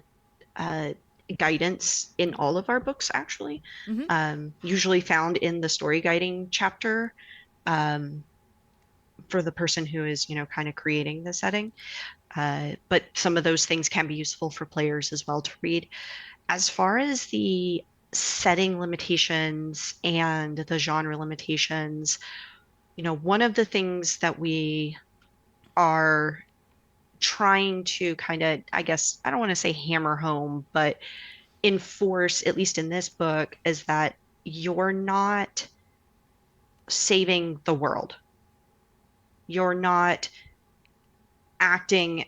uh, guidance in all of our books, actually. Mm-hmm. Usually found in the story guiding chapter um, for the person who is, kind of creating the setting. But some of those things can be useful for players as well to read. As far as the setting limitations and the genre limitations, one of the things that we are trying to kind of, I guess, I don't want to say hammer home, but enforce, at least in this book, is that you're not saving the world. You're not acting,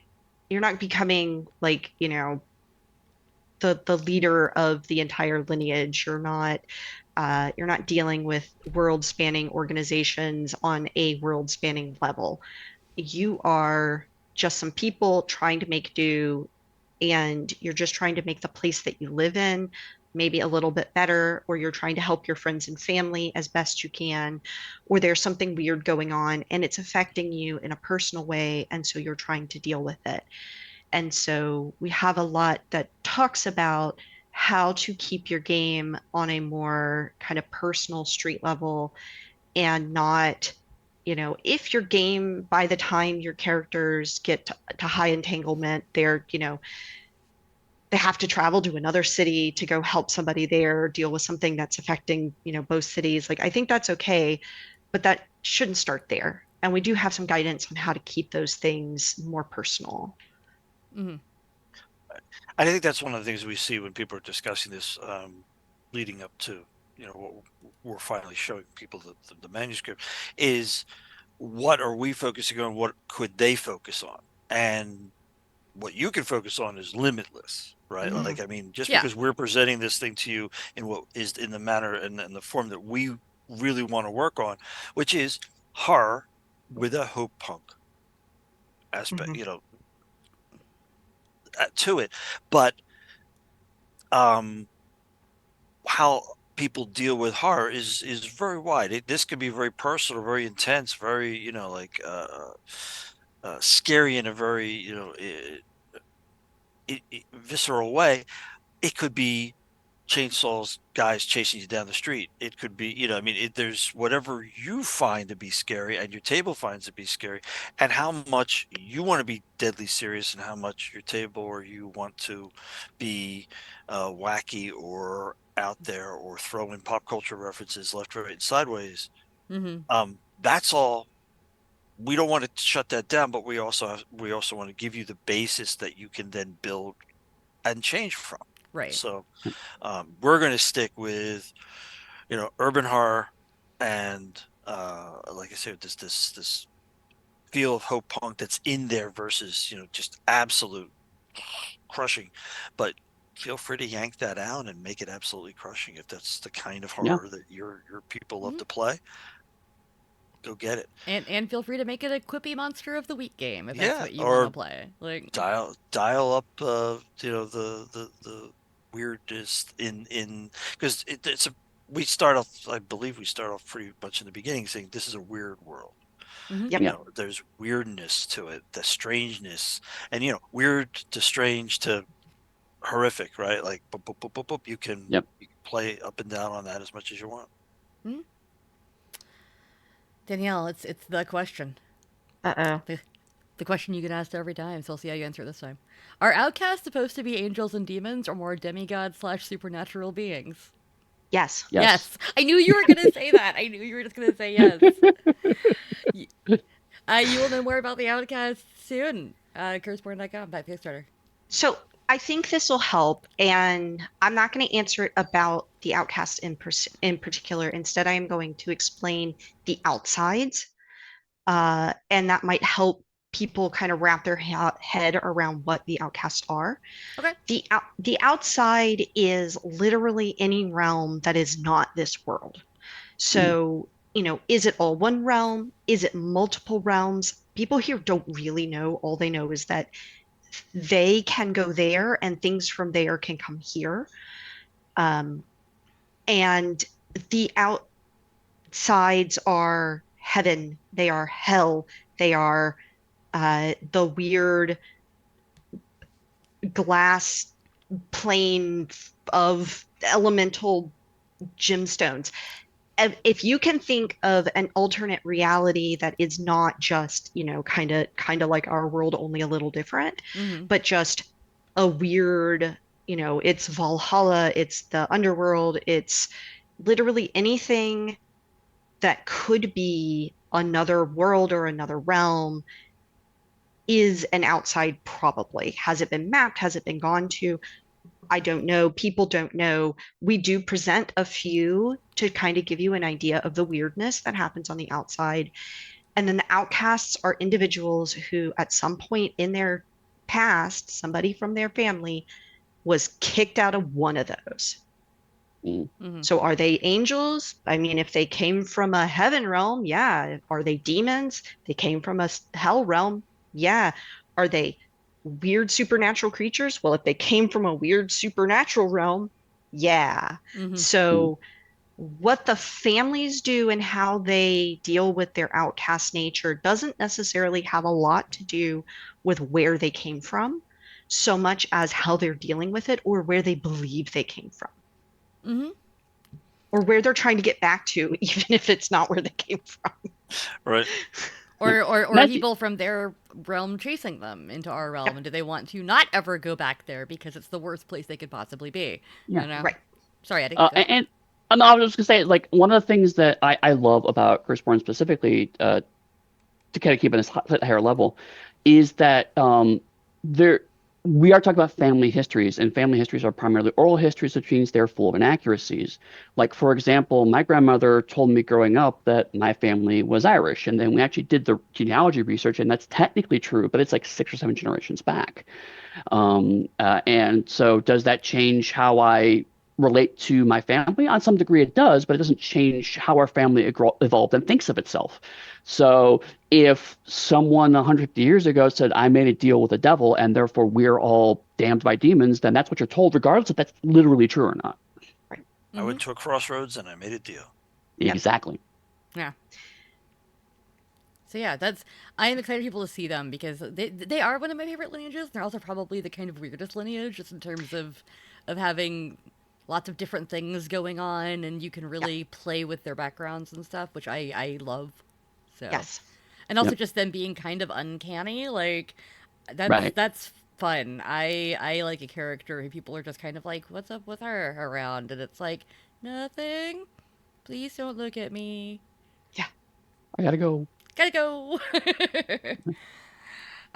you're not becoming like, the leader of the entire lineage. You're not dealing with world spanning organizations on a world spanning level. You are just some people trying to make do, and you're just trying to make the place that you live in maybe a little bit better, or you're trying to help your friends and family as best you can, or there's something weird going on and it's affecting you in a personal way, and so you're trying to deal with it. And so we have a lot that talks about how to keep your game on a more kind of personal street level, and not, if your game, by the time your characters get to high entanglement, they have to travel to another city to go help somebody there deal with something that's affecting, both cities. Like, I think that's okay, but that shouldn't start there. And we do have some guidance on how to keep those things more personal. Mm-hmm. I think that's one of the things we see when people are discussing this, leading up to, what we're finally showing people the manuscript is, what are we focusing on? What could they focus on? And what you can focus on is limitless, right? Mm-hmm. Like, I mean, just Yeah. because we're presenting this thing to you in what is in the manner and the form that we really want to work on, which is horror with a hope punk aspect, Mhm. To it. But um, how people deal with horror is very wide. This can be very personal, very intense, very, like scary in a very, visceral way. It could be chainsaws, guys chasing you down the street. It could be, I mean, there's whatever you find to be scary and your table finds to be scary, and how much you want to be deadly serious and how much your table or you want to be wacky or out there or throw in pop culture references left, right, and sideways. Mm-hmm. That's all. We don't want to shut that down, but we also want to give you the basis that you can then build and change from. Right. So we're going to stick with, urban horror and, like I said, this feel of hope punk that's in there versus, just absolute crushing. But feel free to yank that out and make it absolutely crushing if that's the kind of Yeah. horror that your people love Mm-hmm. to play. Go get it. And feel free to make it a Quippy Monster of the Week game if that's Yeah, what you want to or play. Like, dial up, the weirdness in because it's a we start off, I believe we start off pretty much in the beginning saying this is a weird world. mm-hmm. Yep. Yeah. There's weirdness to it, the strangeness, and weird to strange to horrific, right? Like boop, boop, boop, boop, boop. Yep. You can play up and down on that as much as you want. Mm-hmm. Danielle, it's the question. Uh-oh. The question you get asked every time, so I'll see how you answer this time. Are outcasts supposed to be angels and demons or more demigods slash supernatural beings? Yes. Yes. Yes. I knew you were going to say that. I knew you were just going to say yes. Y- you will know more about the outcasts soon. Curseborne.com, by Kickstarter. So I think this will help, and I'm not going to answer it about the outcast in particular. Instead, I am going to explain the outsides, and that might help people kind of wrap their head around what the outcasts are. Okay. The outside is literally any realm that is not this world. So, is it all one realm? Is it multiple realms? People here don't really know. All they know is that they can go there and things from there can come here. Um, and the outsides are heaven, they are hell, they are the weird glass plane of elemental gemstones. If you can think of an alternate reality that is not just, kind of like our world, only a little different, Mm-hmm. but just a weird, it's Valhalla, it's the underworld, it's literally anything that could be another world or another realm is an outside probably. Has it been mapped? Has it been gone to? I don't know. People don't know. We do present a few to kind of give you an idea of the weirdness that happens on the outside. And then the outcasts are individuals who, at some point in their past, somebody from their family was kicked out of one of those. Mm. Mm-hmm. So are they angels? I mean, if they came from a heaven realm, yeah. Are they demons? They came from a hell realm, yeah. Are they weird supernatural creatures? Well, if they came from a weird supernatural realm, yeah. Mm-hmm. Mm. So what the families do and how they deal with their outcast nature doesn't necessarily have a lot to do with where they came from, so much as how they're dealing with it or where they believe they came from Mm-hmm. or where they're trying to get back to, even if it's not where they came from. Right. Or, or, And or that's people from their realm chasing them into our realm, Yep, and do they want to not ever go back there because it's the worst place they could possibly be? yeah. You know? right. Sorry, Eddie. Uh, Go ahead. and, and I was just gonna say, like, one of the things that I love about Curseborne specifically, to kind of keep it at a higher level, is that there we are talking about family histories, and family histories are primarily oral histories, which means they're full of inaccuracies. Like, for example, my grandmother told me growing up that my family was Irish, and then we actually did the genealogy research, and that's technically true, but it's like 6 or 7 generations back. And so, does that change how I relate to my family? On some degree, it does, but it doesn't change how our family evolved and thinks of itself. So, if someone 150 years ago said, I made a deal with the devil and therefore we're all damned by demons, then that's what you're told, regardless if that's literally true or not. Right. I Mm-hmm. went to a crossroads and I made a deal. Yep. Exactly. Yeah. So yeah, that's I am excited for people to see them because they are one of my favorite lineages. They're also probably the kind of weirdest lineage, just in terms of having lots of different things going on, and you can Yep. really play with their backgrounds and stuff, which I love. So, Yes. and also Yep. just them being kind of uncanny, like Right. that's fun. I like a character who people are just kind of like, "What's up with her?" around, and it's like, "Nothing. Please don't look at me. Yeah. I gotta go. Gotta go."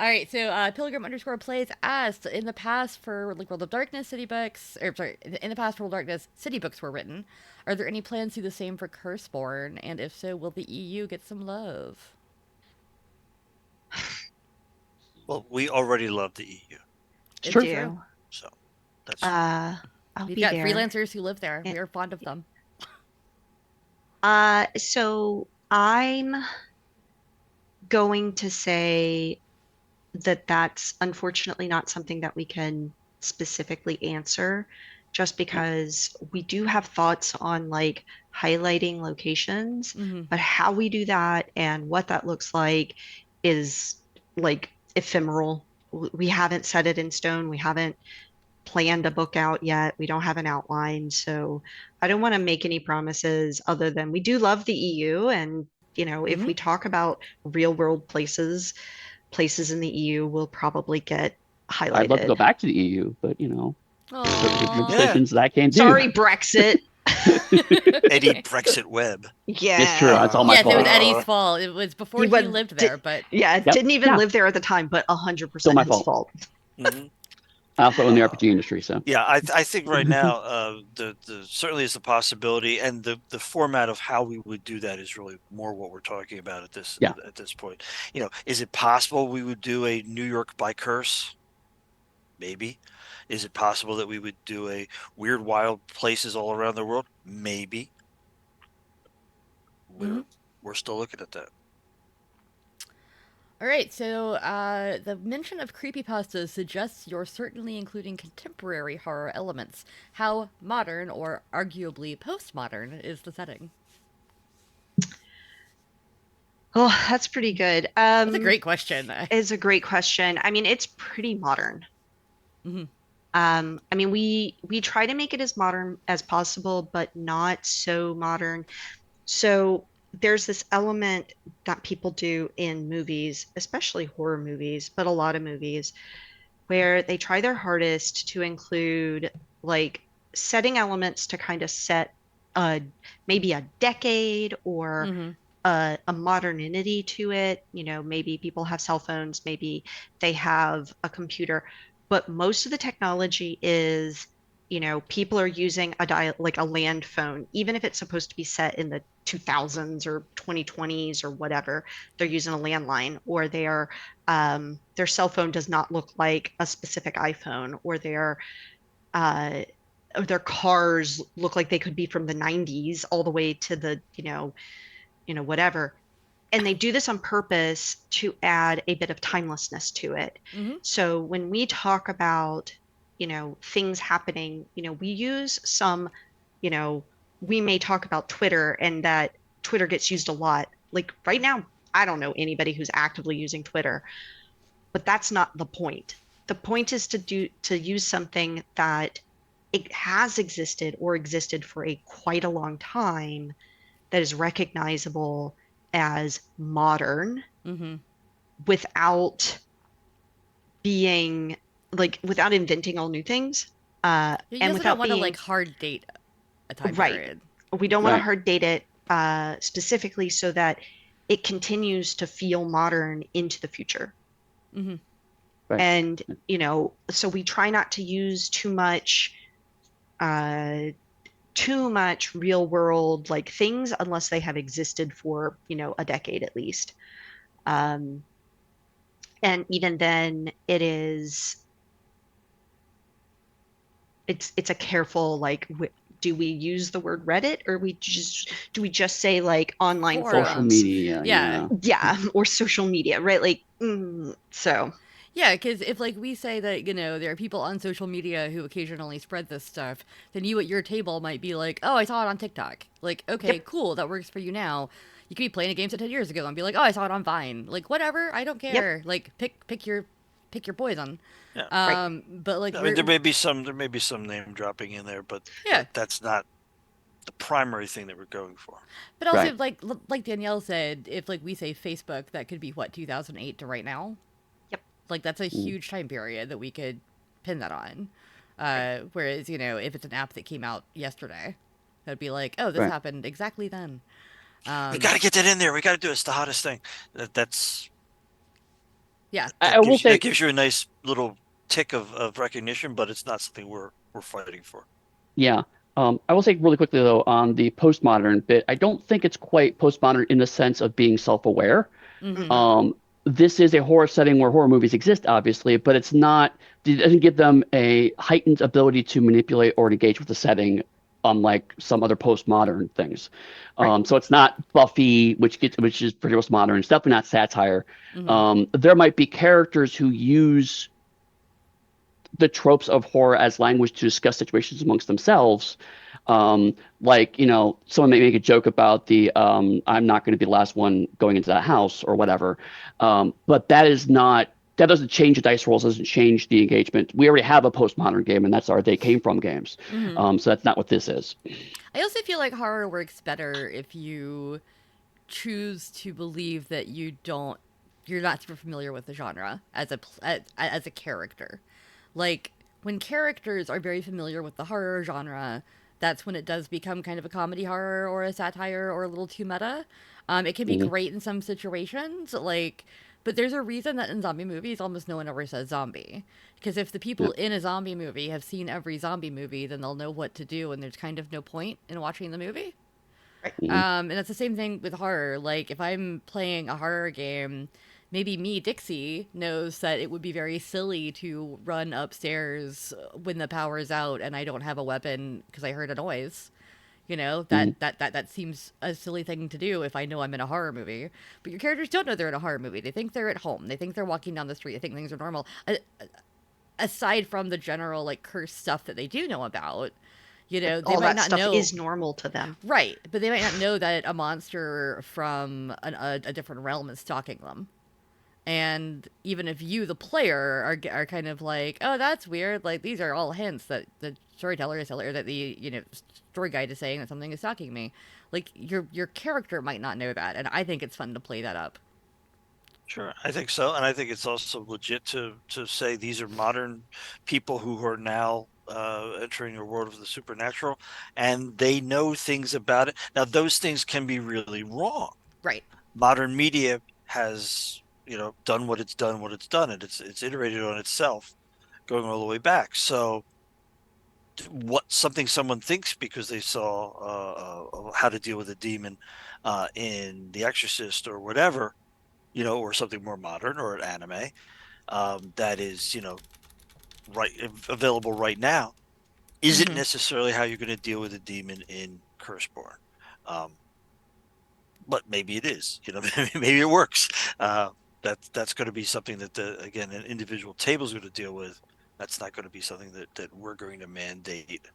All right, so Pilgrim underscore plays asked in the past for like World of Darkness city books, or sorry, in the past for World of Darkness city books were written. Are there any plans to do the same for Curseborne? And if so, will the EU get some love? Well, we already love the EU, It's We It's true. true. do. so that's Uh, I'll We've be got there. freelancers who live there. And, We are fond of them. so I'm going to say that that's unfortunately not something that we can specifically answer, just Yeah. because we do have thoughts on like highlighting locations, Mm-hmm. but how we do that and what that looks like is like ephemeral. We haven't set it in stone. We haven't planned a book out yet. We don't have an outline. So I don't want to make any promises other than we do love the EU and if we talk about real world places in the EU will probably get highlighted. I'd love to go back to the EU, but certain government decisions that I can't do. Sorry, Brexit. Eddie Brexit Webb. Yeah. It's true. That's all my Yes, fault. it was Eddie's fault. It was before he lived there, but didn't even live there at the time, but 100% Still my his fault. I also own the RPG industry, so Yeah, I think right now the certainly is the possibility, and the format of how we would do that is really more what we're talking about at this point. Is it possible we would do a New York by Curse? Maybe. Is it possible that we would do a Weird Wild Places all around the world? Maybe. We're still looking at that. All right, so the mention of creepypastas suggests you're certainly including contemporary horror elements. How modern, or arguably postmodern, is the setting? Oh, that's pretty good. That's a great question. It's a great question. I mean, it's pretty modern. I mean, we try to make it as modern as possible, but not so modern. So there's this element that people do in movies, especially horror movies, but a lot of movies, where they try their hardest to include like setting elements to kind of set maybe a decade or a modernity to it. Maybe people have cell phones, maybe they have a computer, but most of the technology is people are using like a land phone, even if it's supposed to be set in the 2000s or 2020s or whatever. They're using a landline, or their cell phone does not look like a specific iPhone, or their cars look like they could be from the 90s all the way to the whatever. And they do this on purpose to add a bit of timelessness to it. So when we talk about things happening, we use some, we may talk about Twitter, and that Twitter gets used a lot. Like right now, I don't know anybody who's actively using Twitter, but that's not the point. The point is to use something that it has existed or existed for quite a long time, that is recognizable as modern, without being without inventing all new things. You and without don't want to hard date a time period. We don't want to hard date it specifically so that it continues to feel modern into the future. And so we try not to use too much real world things unless they have existed for a decade at least. And even then it's a careful do we use the word Reddit, or do we just say online forums? Social media, or social media, right? So yeah, because if we say that there are people on social media who occasionally spread this stuff, then you at your table might be like, oh, I saw it on TikTok. Okay, cool, that works for you now. You could be playing a game 10 years ago and be like, oh, I saw it on Vine. Whatever, I don't care. Pick your poison. Yeah. But I mean, there may be some name dropping in there, but that's not the primary thing that we're going for. But also, like Danielle said, if we say Facebook, that could be 2008 to right now. That's a huge time period that we could pin that on. Whereas, if it's an app that came out yesterday, that'd be like, oh, this happened exactly then. We got to get that in there. We got to do it. It's the hottest thing. That's yeah. That gives you a nice little tick of recognition, but it's not something we're fighting for. Yeah. I will say really quickly though on the postmodern bit, I don't think it's quite postmodern in the sense of being self-aware. This is a horror setting where horror movies exist, obviously, but it doesn't give them a heightened ability to manipulate or engage with the setting, unlike some other postmodern things. So it's not Buffy, which is pretty postmodern. It's definitely not satire. There might be characters who use the tropes of horror as language to discuss situations amongst themselves. Someone may make a joke about the I'm not going to be the last one going into that house or whatever. But that doesn't change the dice rolls, doesn't change the engagement. We already have a postmodern game, and that's our They Came From games. So that's not what this is. I also feel like horror works better if you choose to believe that you're not super familiar with the genre as a character. Like when characters are very familiar with the horror genre, that's when it does become kind of a comedy horror or a satire or a little too meta. It can be Mhm. great in some situations, but there's a reason that in zombie movies almost no one ever says zombie. Because if the Yeah. people in a zombie movie have seen every zombie movie, then they'll know what to do, and there's kind of no point in watching the movie. Right. Mhm. And that's the same thing with horror. Like, if I'm playing a horror game, maybe me, Dixie, knows that it would be very silly to run upstairs when the power's out and I don't have a weapon because I heard a noise. You know, Mhm. that seems a silly thing to do if I know I'm in a horror movie. But your characters don't know they're in a horror movie. They think they're at home. They think they're walking down the street. They think things are normal. Aside from the general, like, curse stuff that they do know about, Like they all might that not stuff know. is normal to them. Right, but they might not know that a monster from a different realm is stalking them. And even if you, the player, are kind of like, oh, that's weird. Like these are all hints that the storyteller is telling, or that the story guide is saying that something is stalking me. Like your character might not know that, and I think it's fun to play that up. Sure, I think so, and I think it's also legit to say these are modern people who are now entering a world of the supernatural, and they know things about it. Now, those things can be really wrong. Right. Modern media has, done what it's done, and it's iterated on itself, going all the way back. So, what something someone thinks because they saw how to deal with a demon in The Exorcist or whatever, or something more modern or an anime that is, right available right now, isn't Mm-hmm. necessarily how you're going to deal with a demon in Curseborne. Um, but maybe it is, maybe it works. That's going to be something that again, an individual table is going to deal with. That's not going to be something that we're going to mandate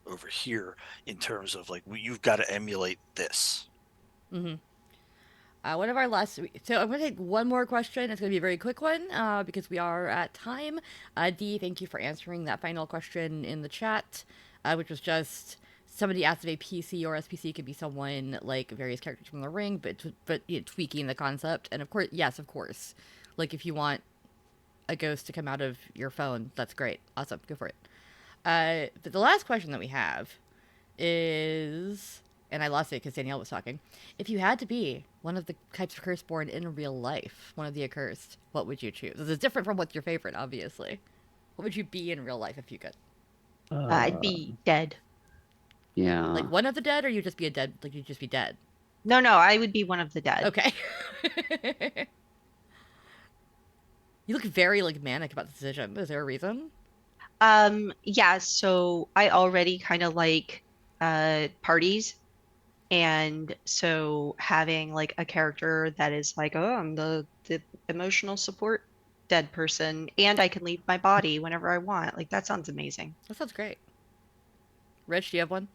over here in terms of like you've got to emulate this. Mm-hmm. One of our last, so I'm going to take one more question. It's going to be a very quick one because we are at time. Dee, thank you for answering that final question in the chat, which was just somebody asked if a PC or SPC could be someone like various characters from the ring, but tweaking the concept. And of course, yes, of course. Like if you want a ghost to come out of your phone, that's great. Awesome. Go for it. But the last question that we have is, and I lost it because Danielle was talking. If you had to be one of the types of Curseborn in real life, one of the accursed, what would you choose? This is different from what's your favorite, obviously. What would you be in real life if you could? I'd Uh, be dead. Like yeah. one of the dead, or you just be a dead? Like you just be dead? No, no, I would be one of the dead. Okay. You look very like manic about the decision. Is there a reason? Yeah, so I already kind of like parties. And so having like a character that is like, oh, I'm the emotional support dead person, and I can leave my body whenever I want. Like that sounds amazing. That sounds great. Rich, do you have one?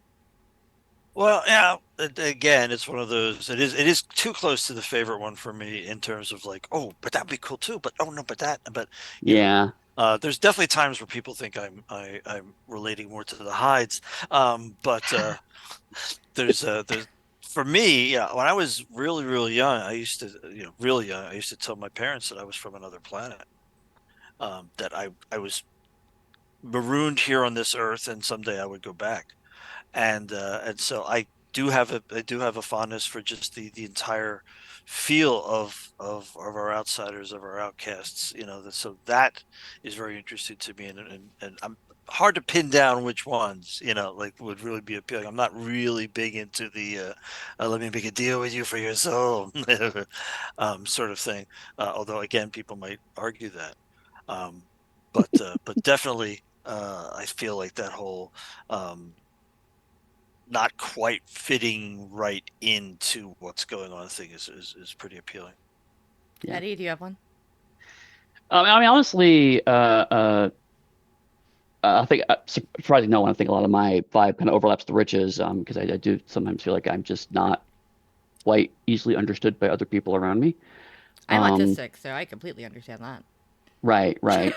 Well, yeah, again, it's one of those. It is too close to the favorite one for me in terms of like, oh, but that'd be cool too. But oh no, but you know, Yeah. there's definitely times where people think I'm relating more to the Hides. But there's for me, yeah, when I was really really young, I used to, really young, I used to tell my parents that I was from another planet. That I was marooned here on this earth, and someday I would go back. And so I do have a fondness for just the entire feel of our outsiders, of our outcasts. So that is very interesting to me, and I'm hard to pin down which ones like would really be appealing. I'm not really big into the let me make a deal with you for your soul sort of thing. Although again, people might argue that. Um, but definitely, I feel like that whole not quite fitting right into what's going on thing is pretty appealing. Yeah. Eddie, do you have one? I mean, honestly, I think surprising no one. I think a lot of my vibe kind of overlaps the Riches, because I do sometimes feel like I'm just not quite easily understood by other people around me. I'm Um, autistic, so I completely understand right, right.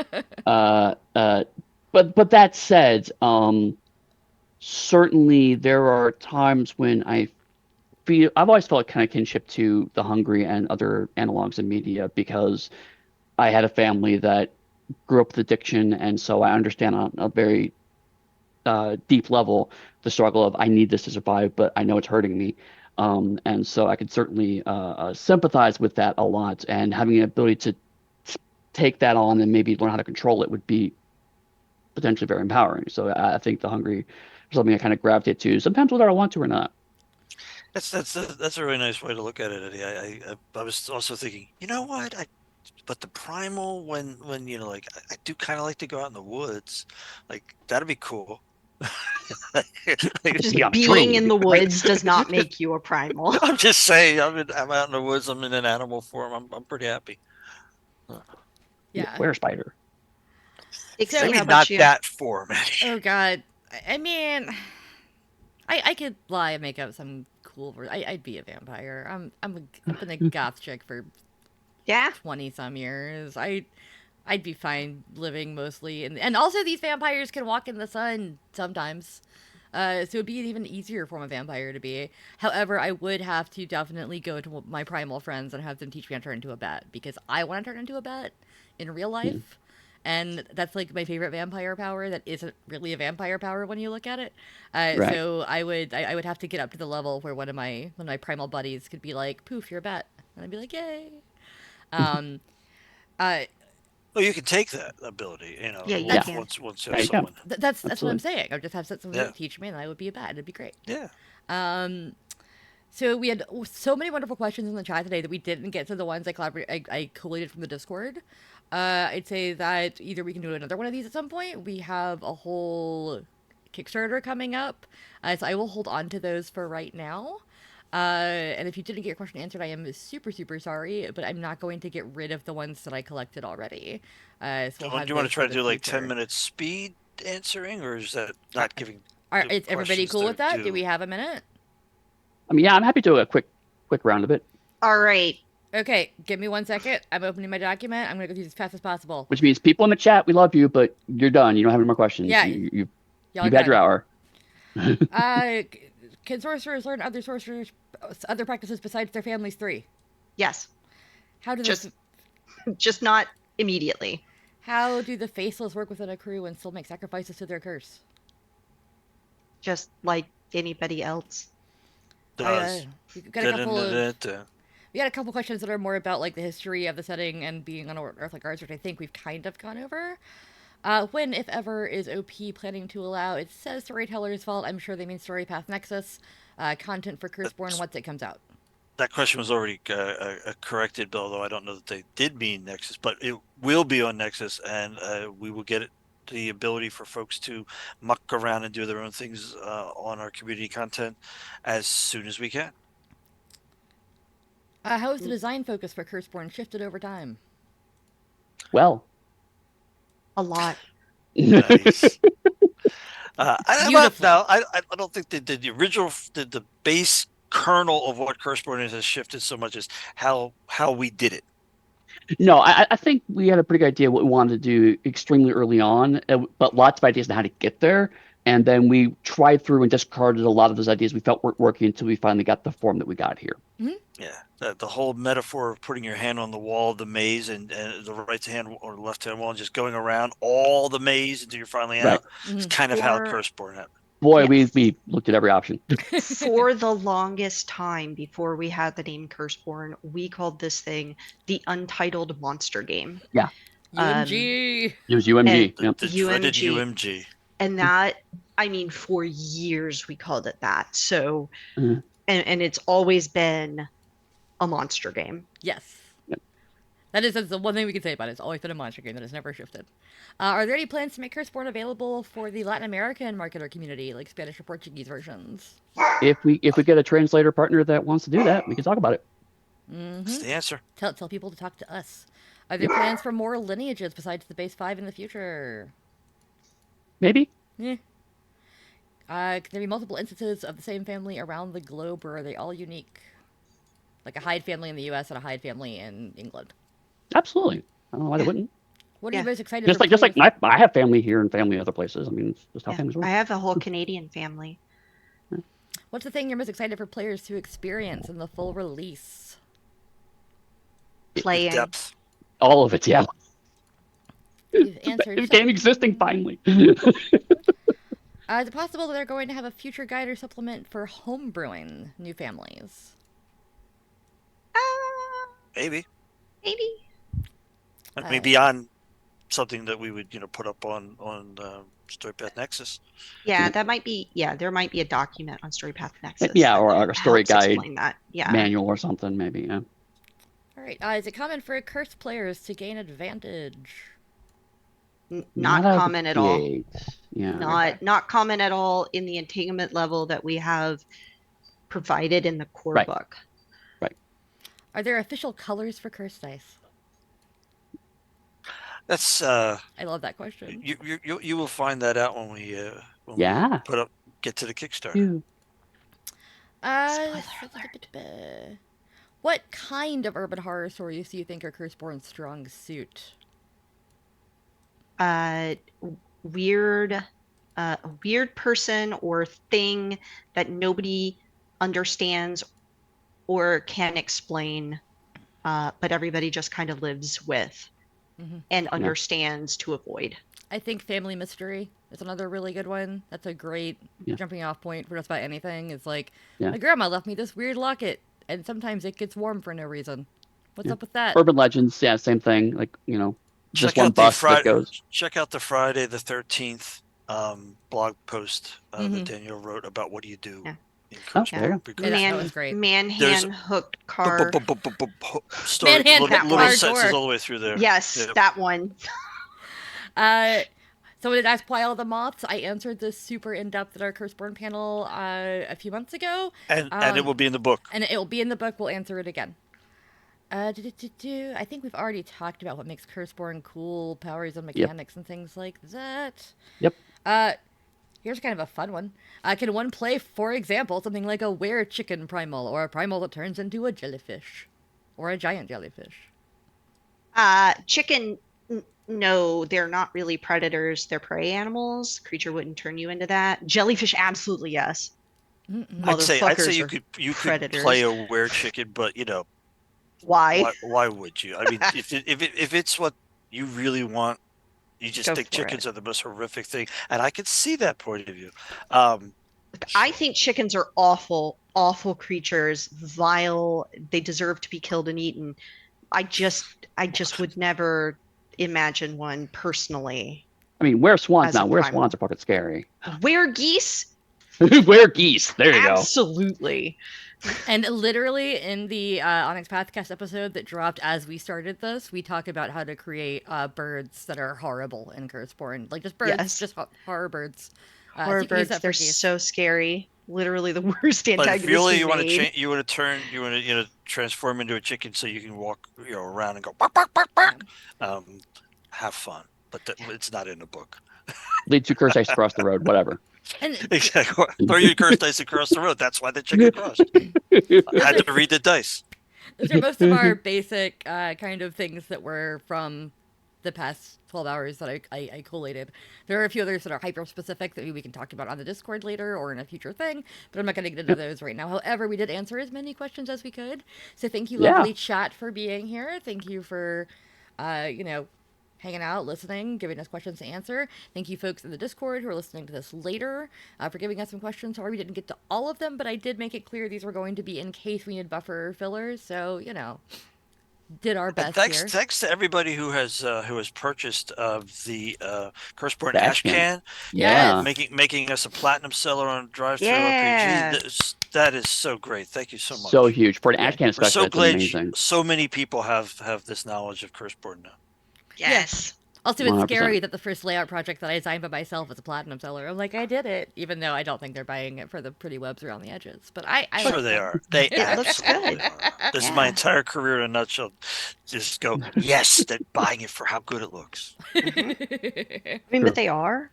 that. Uh, uh, but that said, certainly there are times when I I've always felt kind of kinship to the Hungry and other analogs in media because I had a family that grew up with addiction, and so I understand on a very deep level the struggle of I need this to survive, but I know it's hurting me. And so I could certainly sympathize with that a lot, and having the ability to take that on and maybe learn how to control it would be potentially very empowering. So I think the Hungry is something I kind of gravitate to, sometimes whether I want to or not. That's a really nice way to look at it, Eddie. I was also thinking, you know what? But the primal, when like I do kind of like to go out in the woods, like that'd be cool. Just Be on a being tree. in the woods does not make you a primal. I'm just saying, I'm out in the woods. I'm in an animal form. I'm pretty happy. Yeah. Where spider? Ixie, Maybe how about not you? that form. Oh God. I mean, I could lie and make up some cool. I'd be a vampire. I've been a goth chick for Yeah. 20 some years. I'd be fine living mostly, and also these vampires can walk in the sun sometimes. So it'd be an even easier form of vampire to be. However, I would have to definitely go to my primal friends and have them teach me how to turn into a bat because I want to turn into a bat in real life. And that's like my favorite vampire power that isn't really a vampire power when you look at it. Right. So I would have to get up to the level where one of my primal buddies could be like, "Poof, you're a bat," and I'd be like, "Yay!" Um, uh, Well, you can take that ability, Yeah, you once can. once once you There have you go. someone. that's what I'm Absolutely. saying. I would just have somebody Yeah, teach me, and I would be a bat. It'd be great. yeah. Um, so we had so many wonderful questions in the chat today that we didn't get to the ones I collated from the Discord. I'd say that either we can do another one of these at some point. We have a whole Kickstarter coming up, so I will hold on to those for right now. And if you didn't get your question answered, I am super, super sorry, but I'm not going to get rid of the ones that I collected already. So we'll have Do you want those to try for to the do like future. 10 minutes speed answering, or is that Uh, not giving the is everybody questions cool their with that? Do due? we have a minute? I mean, yeah, I'm happy to do a quick round of it, All right. Okay, give me 1 second. I'm opening my document. I'm going to go through this as fast as possible. which means people in the chat, we love you, but you're done. You don't have any more questions. Yeah, y'all are You've had your done. hour. Uh, can sorcerers learn other practices besides their families? 3. Yes. How do Just the just not immediately. how do the faceless work within a crew and still make sacrifices to their curse? Just like anybody else. Does. We got a couple of Da-da-da-da-da. we got a couple questions that are more about like the history of the setting and being on Earth like ours, which I think we've kind of gone over. When, if ever, is OP planning to allow? It says Storyteller's Vault. I'm sure they mean Storypath Nexus. Content for Curseborne once it comes out. That question was already corrected, although I don't know that they did mean Nexus, but it will be on Nexus, and we will get the ability for folks to muck around and do their own things on our community content as soon as we can. How has the design focus for Curseborne shifted over time? Well, A lot. Nice. Well, Beautiful. no, I don't think that the original, the base kernel of what Curseborne is has shifted so much as how we did it. no, I think we had a pretty good idea what we wanted to do extremely early on, but lots of ideas on how to get there. And then we tried through and discarded a lot of those ideas we felt weren't working until we finally got the form that we got here. Yeah, the whole metaphor of putting your hand on the wall of the maze and the right hand or left hand wall and just going around all the maze until you're finally Right. out. It's kind of how Or- Curseborne happened. Boy, Yes. we looked at every option. For the longest time before we had the name Curseborne, we called this thing the Untitled Monster Game. UMG. It was UMG. The, Yep. the dreaded UMG. UMG. And that, I mean, for years we called it that. So, Mhm. and it's always been a monster game. Yes. Yep. That's the one thing we can say about it. It's always been a monster game that has never shifted. Are there any plans to make Curseborne available for the Latin American market or community, like Spanish or Portuguese versions? If we get a translator partner that wants to do that, we can talk about it. That's the answer. Tell people to talk to us. Are there plans for more lineages besides the base 5 in the future? Maybe. Yeah. Can there be multiple instances of the same family around the globe, or are they all unique? Like a Hyde family in the U.S. and a Hyde family in England. Absolutely. I don't know why they wouldn't. What are you Yeah. most excited Just for? like I have family here and family other places. I mean, it's just how families work. I have a whole Canadian family. What's the thing you're most excited for players to experience in the full release? The Playing. depth. All of it, yeah. You've answered The some. game existing finally. Is it possible that they're going to have a future guide or supplement for homebrewing new families? Maybe. Maybe. I mean, beyond something that we would, put up on Storypath Nexus. Yeah, that might be. Yeah, there might be a document on Storypath Nexus. Yeah, that or a story helps guide explain that. Yeah. manual or something, maybe. Yeah. All right. Is it common for cursed players to gain advantage? Not out of the common at all. gate. Yeah. Not common at all in the entanglement level that we have provided in the core Right. book. Right. Are there official colors for cursed dice? That's I love that question. you will find that out when we Yeah. get to the Kickstarter. Ew. What kind of urban horror stories do you think are Curseborne's strong suit? Weird person or thing that nobody understands or can explain, but everybody just kind of lives with and understands to avoid. I think family mystery is another really good one. That's a great jumping off point for just about anything. It's like, my grandma left me this weird locket, and sometimes it gets warm for no reason. What's up with that? Urban legends, yeah, same thing. Like, just one bus that goes. Check out the Friday the 13th blog post that Daniel wrote about what do you do. Yeah. That was great. Man-hand hooked car. Story, Man-hand little car sentences door. all the way through there. Yes, that one. Someone did ask why all the moths. I answered this super in-depth at our Curseborne panel a few months ago. And it will be in the book. And it will be in the book. We'll answer it again. I think we've already talked about what makes Curseborne cool, powers and mechanics and things like that. Yep. Here's kind of a fun one. Can one play, for example, something like a were-chicken primal, or a primal that turns into a jellyfish? Or a giant jellyfish? Chicken, no, they're not really predators. They're prey animals. Creature wouldn't turn you into that. Jellyfish, absolutely yes. I'd say you could play a were-chicken, but why would you? I mean, if it's what you really want, you just think chickens are the most horrific thing, and I could see that point of view. I think chickens are awful creatures, vile. They deserve to be killed and eaten. I just would never imagine one personally. I mean, were swans now? Were swans are fucking scary. Were geese? Were geese? There you go. Absolutely. And literally in the Onyx Pathcast episode that dropped as we started this, we talk about how to create birds that are horrible in Curseborne. Like just birds, just horror birds. Horror birds, they're so scary. Literally the worst antagonist. But if really you want to transform into a chicken so you can walk around and go bark, bark, bark, bark. Have fun, but it's not in the book. Lead 2 curse dice across the road, whatever. Exactly. Throw your curse dice across the road. That's why the chicken crossed. I had to read the dice. Those are most of our basic kind of things that were from the past 12 hours that I collated. There are a few others that are hyper-specific that we can talk about on the Discord later or in a future thing, but I'm not going to get into those right now. However, we did answer as many questions as we could. So thank you, lovely chat, for being here. Thank you for, hanging out, listening, giving us questions to answer. Thank you folks in the Discord who are listening to this later for giving us some questions. Sorry we didn't get to all of them, but I did make it clear these were going to be in case we need buffer fillers. So, did our best here. Thanks to everybody who has purchased the Curseborne Ash Can. Yeah. Making us a platinum seller on Drive-Thru RPG. That is so great. Thank you so much. So huge. For an Ash Can especially, so glad amazing. So many people have this knowledge of Curseborne now. Yes. Also, it's 100%. Scary that the first layout project that I designed by myself was a platinum seller. I'm like, I did it, even though I don't think they're buying it for the pretty webs around the edges. But I sure they are. They absolutely are. This is my entire career in a nutshell. Just go, yes, they're buying it for how good it looks. I mean, but they are.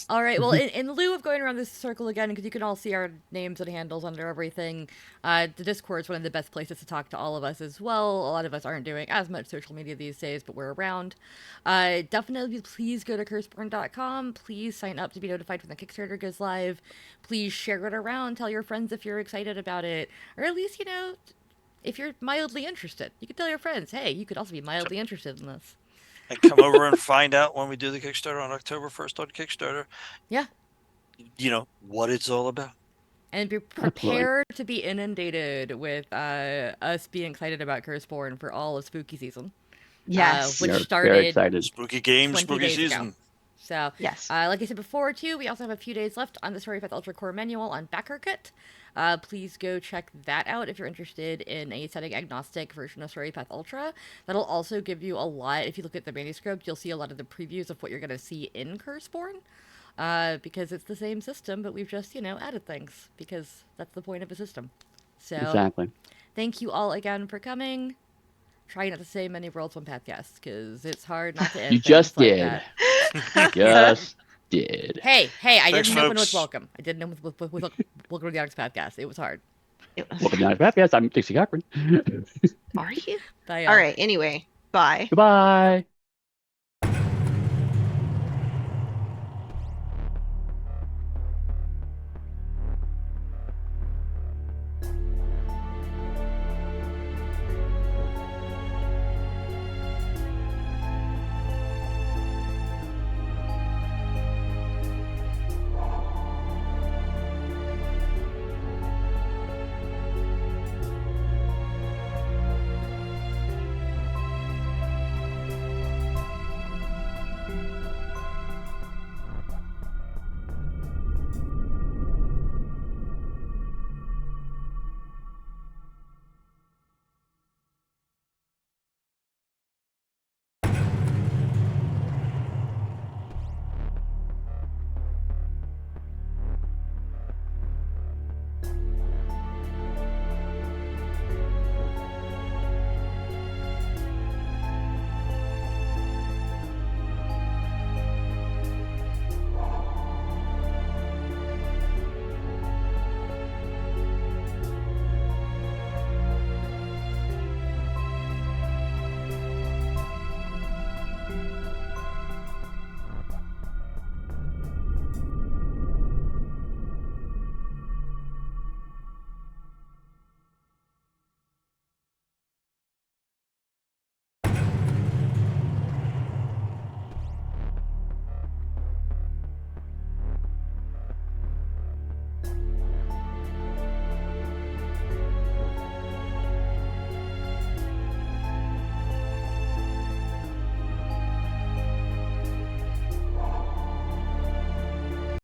All right. Well, in lieu of going around this circle again, because you can all see our names and handles under everything, the Discord is one of the best places to talk to all of us as well. A lot of us aren't doing as much social media these days, but we're around. Definitely, please go to curseborne.com. Please sign up to be notified when the Kickstarter goes live. Please share it around. Tell your friends if you're excited about it, or at least if you're mildly interested. You can tell your friends, hey, you could also be mildly interested in this. And come over and find out when we do the Kickstarter on October 1st on Kickstarter, Yeah. What it's all about. And be prepared to be inundated with us being excited about Curseborne for all of spooky season. Yes. Which We are very started excited. Spooky game, 20 spooky days ago. season. So, Yes. like I said before, too, we also have a few days left on the Storypath Ultra Core Manual on BackerKit. Please go check that out if you're interested in a setting agnostic version of Storypath Ultra. That'll also give you a lot. If you look at the manuscript, you'll see a lot of the previews of what you're going to see in Curseborne. Because it's the same system, but we've just, added things because that's the point of a system. So, Exactly. thank you all again for coming. Try not to say many worlds, one podcast, because it's hard not to end You things just like did. that. Just did. Hey, I Thanks, didn't open with folks. welcome. I didn't open with welcome to the Onyx podcast. It was hard. Welcome to the podcast. I'm Dixie Cochran. Are you? Bye, All y'all. right. Anyway, bye. Goodbye.